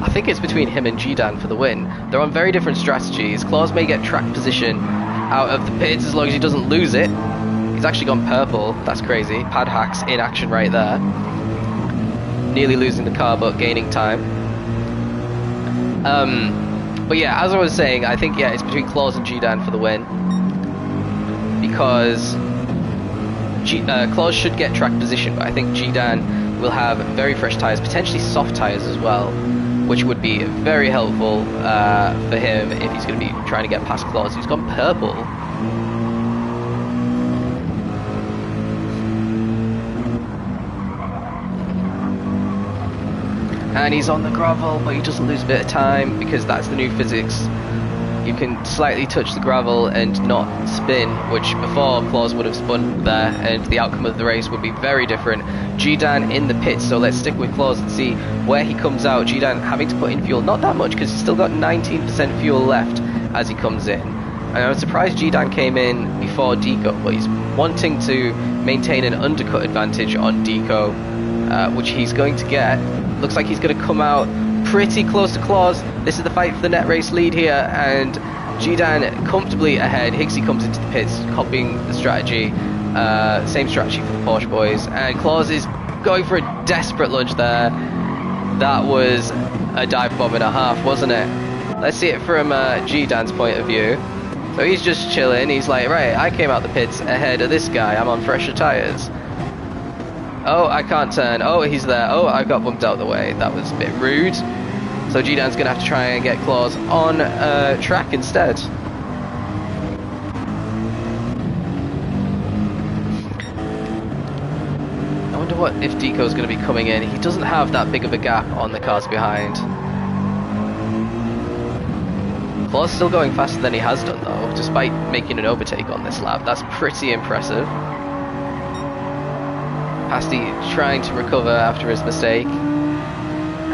I think it's between him and Gdan for the win. They're on very different strategies. Claus may get track position out of the pits as long as he doesn't lose it. He's actually gone purple, that's crazy. Pad hacks in action right there. Nearly losing the car but gaining time. But yeah, as I was saying, I think it's between Claus and Gdan for the win. Because Claus should get track position, but I think Gdan will have very fresh tyres, potentially soft tyres as well, which would be very helpful for him if he's going to be trying to get past Claus, who's gone purple. And he's on the gravel, but he doesn't lose a bit of time because that's the new physics. You can slightly touch the gravel and not spin, which before Claus would have spun there, and the outcome of the race would be very different. Gdan in the pits, so let's stick with Claus and see where he comes out. Gdan having to put in fuel, not that much because he's still got 19% fuel left as he comes in. And I'm surprised Gdan came in before Deco, but he's wanting to maintain an undercut advantage on Deco, which he's going to get. Looks like he's going to come out pretty close to Claus. This is the fight for the net race lead here, and Gdan comfortably ahead. Higgsy comes into the pits, copying the strategy, same strategy for the Porsche boys, and Claus is going for a desperate lunge there. That was a dive bomb and a half, wasn't it? Let's see it from Gdan's point of view. So he's just chilling. He's like, right, I came out the pits ahead of this guy. I'm on fresher tyres. Oh, I can't turn. Oh, he's there. Oh, I got bumped out of the way. That was a bit rude. So Gdan's going to have to try and get Claus on track instead. I wonder what if Deco's going to be coming in. He doesn't have that big of a gap on the cars behind. Claus still going faster than he has done though, despite making an overtake on this lap. That's pretty impressive. Pasty trying to recover after his mistake.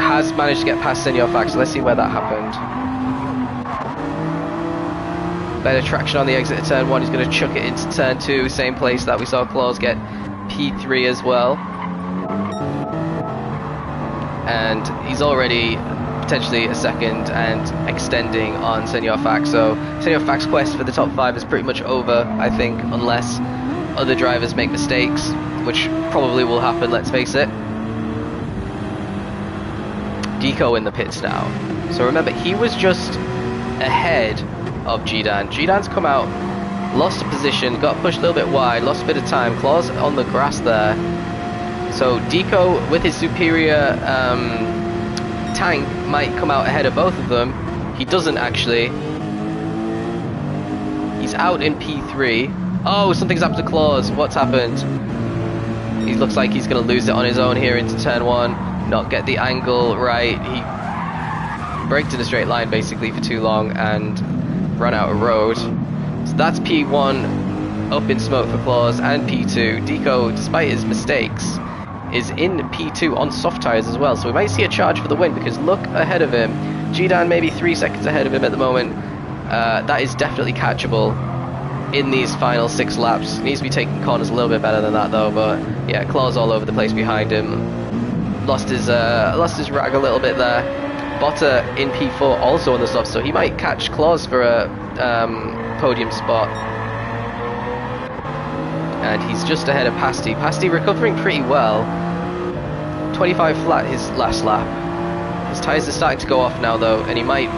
Has managed to get past Senior Fak, so let's see where that happened. Better traction on the exit of turn 1. He's going to chuck it into turn 2, same place that we saw Claus get P3 as well. And he's already potentially a second and extending on Senior Fak, so Senior Fak's quest for the top 5 is pretty much over, I think, unless other drivers make mistakes, which probably will happen, let's face it. Deco in the pits now. So remember, he was just ahead of Gdan. Gdan's come out, lost a position, got pushed a little bit wide, lost a bit of time. Claus on the grass there. So Deco, with his superior tank, might come out ahead of both of them. He doesn't actually. He's out in P3. Oh, something's happened to Claus. What's happened? He looks like he's going to lose it on his own here into turn 1. Not get the angle right. He braked in a straight line basically for too long and ran out of road. So that's P1 up in smoke for Claus, and P2. Deco, despite his mistakes, is in P2 on soft tyres as well. So we might see a charge for the win because look ahead of him. Gdan maybe 3 seconds ahead of him at the moment. That is definitely catchable. in these final 6 laps. He needs to be taking corners a little bit better than that though, but yeah, Claw's all over the place behind him. Lost his rag a little bit there. Botta in P4 also on the soft, so he might catch Claus for a podium spot. And he's just ahead of Pasty. Pasty recovering pretty well. 25 flat his last lap. His tyres are starting to go off now though, and he might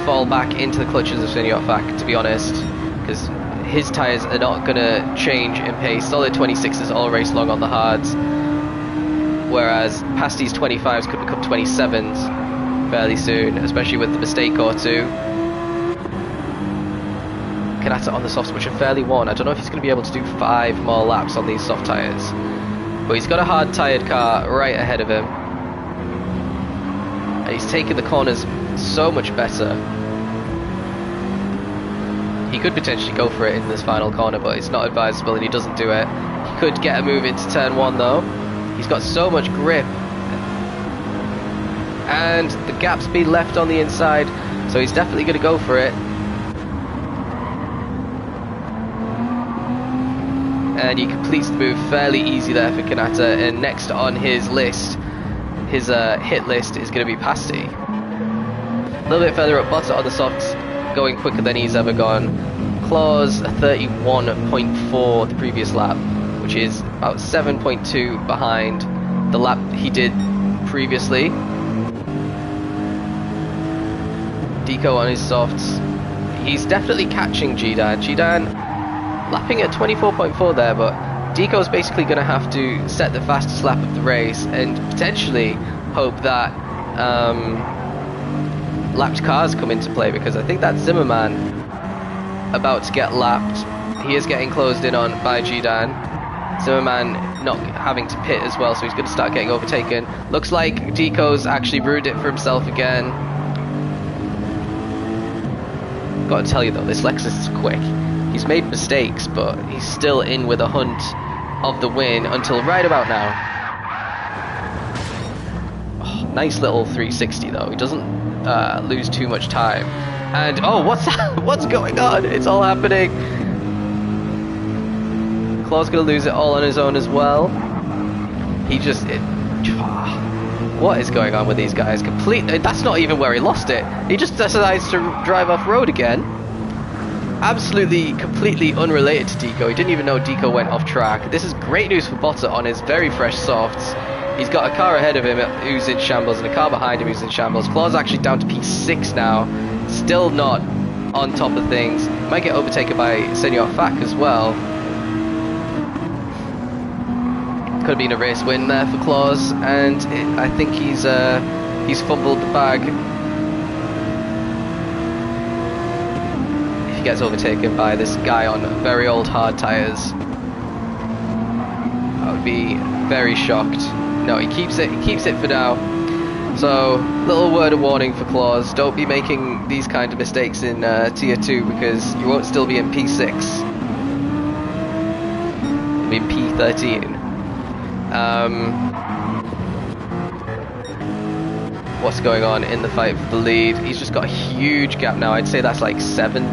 fall back into the clutches of Senior Fak, to be honest, because his tyres are not going to change in pace. Solid 26s all race long on the hards, whereas Pasty's 25s could become 27s fairly soon, especially with the mistake or two. Kanata on the softs, which are fairly worn. I don't know if he's going to be able to do 5 more laps on these soft tyres, but he's got a hard tyred car right ahead of him, and he's taking the corners so much better. He could potentially go for it in this final corner, but it's not advisable and he doesn't do it. He could get a move into turn 1 though. He's got so much grip, and the gap's been left on the inside, so he's definitely going to go for it. And he completes the move fairly easy there for Kanata, and next on his list, his hit list, is going to be Pasty. A little bit further up, Botta on the softs, going quicker than he's ever gone. Claus 31.4 the previous lap, which is about 7.2 behind the lap he did previously. Deco on his softs, he's definitely catching Jidan. Jidan lapping at 24.4 there, but Deco's basically going to have to set the fastest lap of the race and potentially hope that lapped cars come into play, because I think that Zimmerman about to get lapped. He is getting closed in on by Jidan. Zimmerman not having to pit as well, so he's going to start getting overtaken. Looks like Deco's actually ruined it for himself again. Got to tell you though, this Lexus is quick. He's made mistakes, but he's still in with a hunt of the win until right about now. Oh, nice little 360 though. He doesn't lose too much time. And oh, what's that? What's going on? It's all happening. Claw's gonna lose it all on his own as well. He just what is going on with these guys? That's not even where he lost it. He just decides to drive off road again. Absolutely, completely unrelated to Deco. He didn't even know Deco went off track. This is great news for Botta on his very fresh softs. He's got a car ahead of him who's in shambles and a car behind him who's in shambles. Claw's actually down to P6 now. Still not on top of things. Might get overtaken by Senior Fak as well. Could have been a race win there for Claus, and I think he's fumbled the bag. If he gets overtaken by this guy on very old hard tyres, I would be very shocked. No, he keeps it for now. So, little word of warning for Claus: don't be making these kind of mistakes in Tier 2, because you won't still be in P6. You'll be in P13. What's going on in the fight for the lead? He's just got a huge gap now. I'd say that's like 7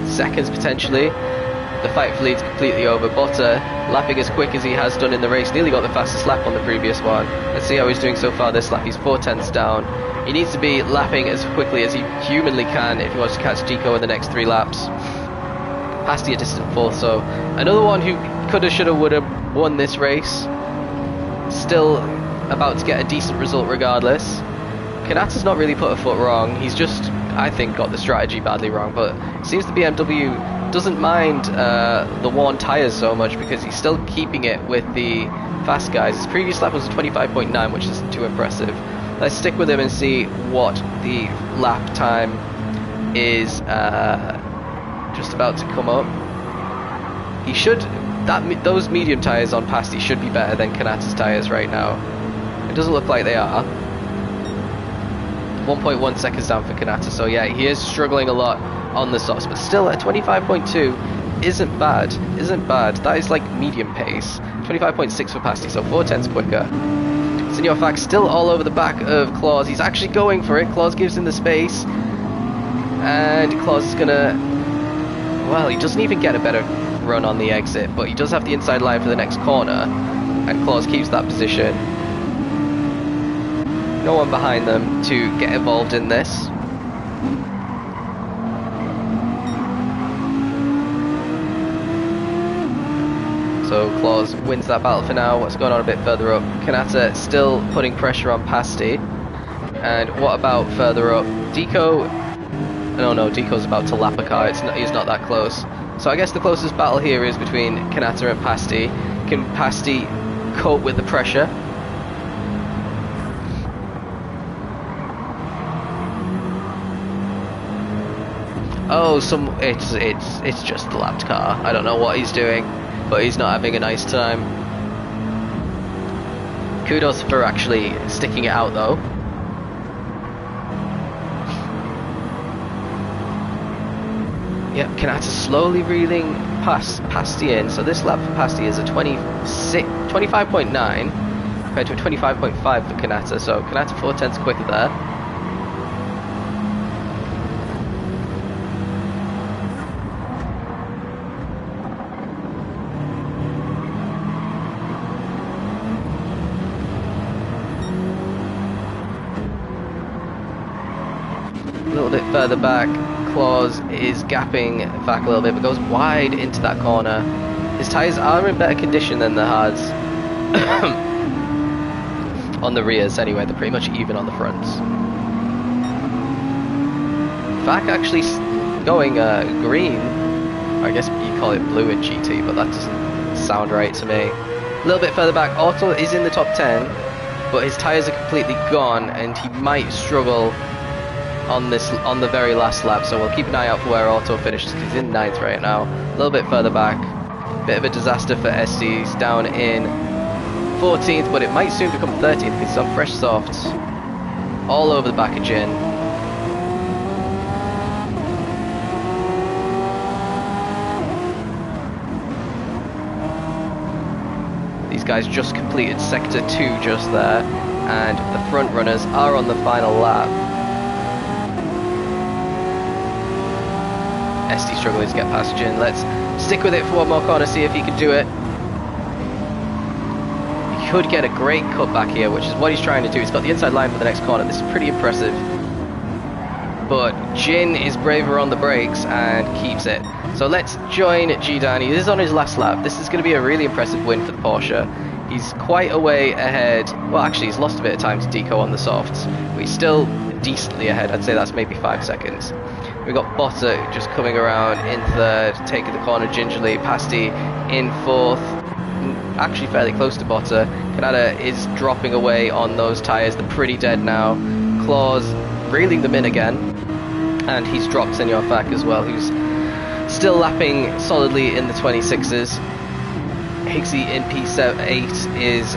seconds potentially. The fight for the lead's completely over. Botta, lapping as quick as he has done in the race, nearly got the fastest lap on the previous one. Let's see how he's doing so far this lap. He's 4/10ths down. He needs to be lapping as quickly as he humanly can if he wants to catch Deco in the next 3 laps. Pasty a distant 4th, so another one who coulda, shoulda, woulda won this race. Still about to get a decent result regardless. Kanata's not really put a foot wrong. He's just, I think, got the strategy badly wrong, but it seems the BMW doesn't mind the worn tyres so much, because he's still keeping it with the fast guys. His previous lap was 25.9, which isn't too impressive. Let's stick with him and see what the lap time is just about to come up. He should... those medium tyres on Pasty should be better than Kanata's tyres right now. It doesn't look like they are. 1.1 seconds down for Kanata, so yeah, he is struggling a lot on the softs, but still at 25.2 isn't bad. That is like medium pace. 25.6 for Pasty, so 4/10ths quicker. Senior Fak still all over the back of Claus. He's actually going for it. Claus gives him the space, and Claus is gonna Well, he doesn't even get a better run on the exit, but he does have the inside line for the next corner, and Claus keeps that position. No one behind them to get involved in this. So Claus wins that battle for now. What's going on a bit further up? Kanata still putting pressure on Pasty. And what about further up? Deco... No, Deco's about to lap a car. He's not that close. So I guess the closest battle here is between Kanata and Pasty. Can Pasty cope with the pressure? Oh, it's just the lapped car. I don't know what he's doing, but he's not having a nice time. Kudos for actually sticking it out though. Yep, Kanata slowly reeling past Pasty in. So this lap for Pasty is a 25.9 compared to a 25.5 for Kanata. So Kanata 4/10 quicker there. A little bit further back, Claus is gapping back a little bit, but goes wide into that corner. His tyres are in better condition than the hards. On the rears anyway, they're pretty much even on the fronts. Vac actually going green. I guess you call it blue in GT, but that doesn't sound right to me. A little bit further back, Otto is in the top 10, but his tyres are completely gone and he might struggle on the very last lap, so we'll keep an eye out for where Otto finishes because he's in 9th right now. A little bit further back, bit of a disaster for SD. He's down in 14th, but it might soon become 13th because he's on fresh softs all over the back of Jin. These guys just completed sector 2 just there, and the front runners are on the final lap. SD struggling to get past Jin. Let's stick with it for one more corner, see if he can do it. He could get a great cut back here, which is what he's trying to do. He's got the inside line for the next corner. This is pretty impressive. But Jin is braver on the brakes and keeps it. So let's join G-Dan. He is on his last lap. This is going to be a really impressive win for the Porsche. He's quite a way ahead. Well, actually, he's lost a bit of time to Deco on the softs, but he's still decently ahead. I'd say that's maybe 5 seconds. We've got Botta just coming around in 3rd, taking the corner gingerly. Pasty in 4th, actually fairly close to Botta. Kanata is dropping away on those tyres. They're pretty dead now. Claus reeling them in again, and he's dropped Senor Fak as well, who's still lapping solidly in the 26s. Higgsy in P8 is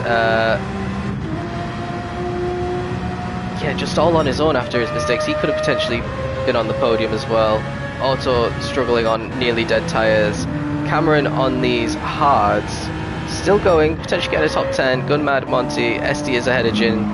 just all on his own after his mistakes. He could have potentially been on the podium as well. Otto struggling on nearly dead tyres. Cameron on these hards, still going, potentially get a top 10. Gunmad, Monty, SD is ahead of Jin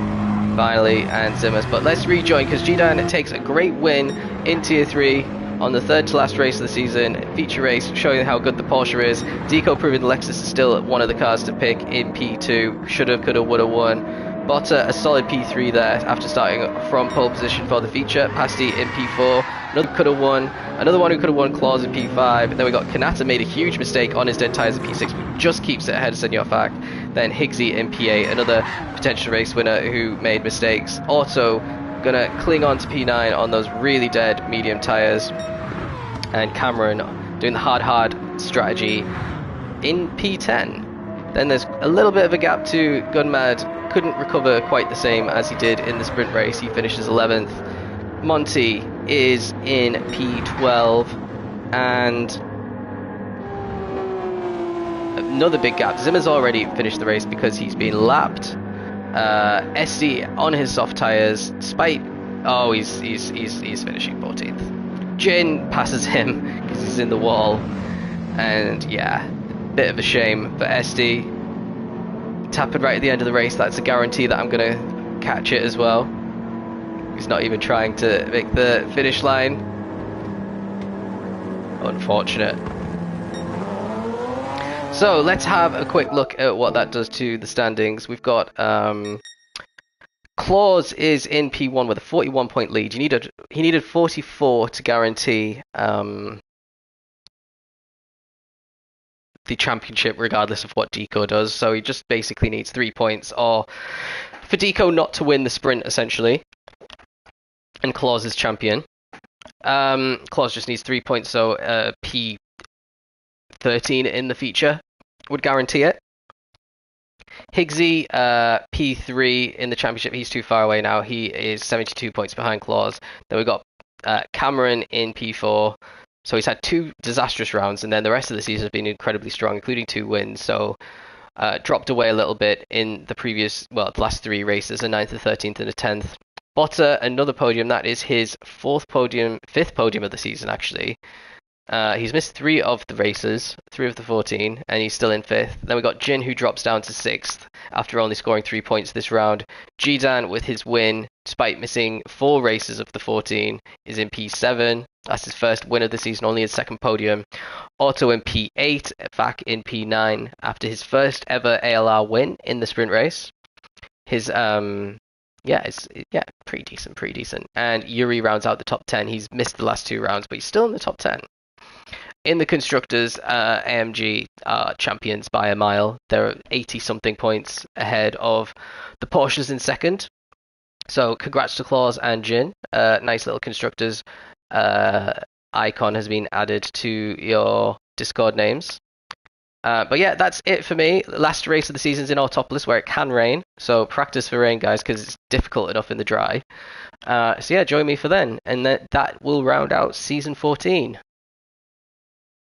finally, and Zimmers. But let's rejoin because G-Dan takes a great win in Tier 3 on the 3rd to last race of the season. Feature race showing how good the Porsche is. Deco proving the Lexus is still one of the cars to pick in P2. Shoulda, coulda, woulda won. Botta a solid P3 there after starting from pole position for the feature. Pasty in P4, another could have won, another one who could have won Claus in P5. Then we got Kanata made a huge mistake on his dead tyres in P6, but just keeps it ahead of Senor Fak. Then Higgsy in P8, another potential race winner who made mistakes. Otto gonna cling on to P9 on those really dead medium tyres. And Cameron doing the hard strategy in P10. Then there's a little bit of a gap to Gunmad. Couldn't recover quite the same as he did in the sprint race. He finishes 11th. Monty is in P12, and another big gap. Zimmer's already finished the race because he's been lapped. SD on his soft tyres, despite he's finishing 14th. Jin passes him because he's in the wall, and yeah, bit of a shame for SD. Tapping right at the end of the race, that's a guarantee that I'm going to catch it as well. He's not even trying to make the finish line. Unfortunate. So let's have a quick look at what that does to the standings. We've got Claus is in P1 with a 41-point lead. He needed 44 to guarantee the championship, regardless of what Deco does. So he just basically needs 3 points, or for Deco not to win the sprint, essentially. And Claus is champion. Claus just needs 3 points, so P13 in the feature would guarantee it. Higgsy, P3 in the championship. He's too far away now. He is 72 points behind Claus. Then we've got Cameron in P4. So he's had 2 disastrous rounds, and then the rest of the season has been incredibly strong, including 2 wins. So dropped away a little bit in the last 3 races, a 9th, a 13th, and a 10th. Botta, another podium. That is his 5th podium of the season, actually. He's missed 3 of the races, 3 of the 14, and he's still in 5th. Then we got Jin, who drops down to 6th after only scoring 3 points this round. Jidan, with his win, despite missing 4 races of the 14, is in P7. That's his first win of the season, only his 2nd podium. Otto in P8, back in P9 after his first ever ALR win in the sprint race. His pretty decent. And Yuri rounds out the top 10. He's missed the last 2 rounds, but he's still in the top 10. In the constructors, AMG are champions by a mile. They're 80-something points ahead of the Porsches in 2nd. So congrats to Claus and Jin. Nice little constructors icon has been added to your Discord names. But yeah, that's it for me. Last race of the season's in Autopolis, where it can rain. So practice for rain, guys, because it's difficult enough in the dry. So yeah, join me for then. And that will round out Season 14.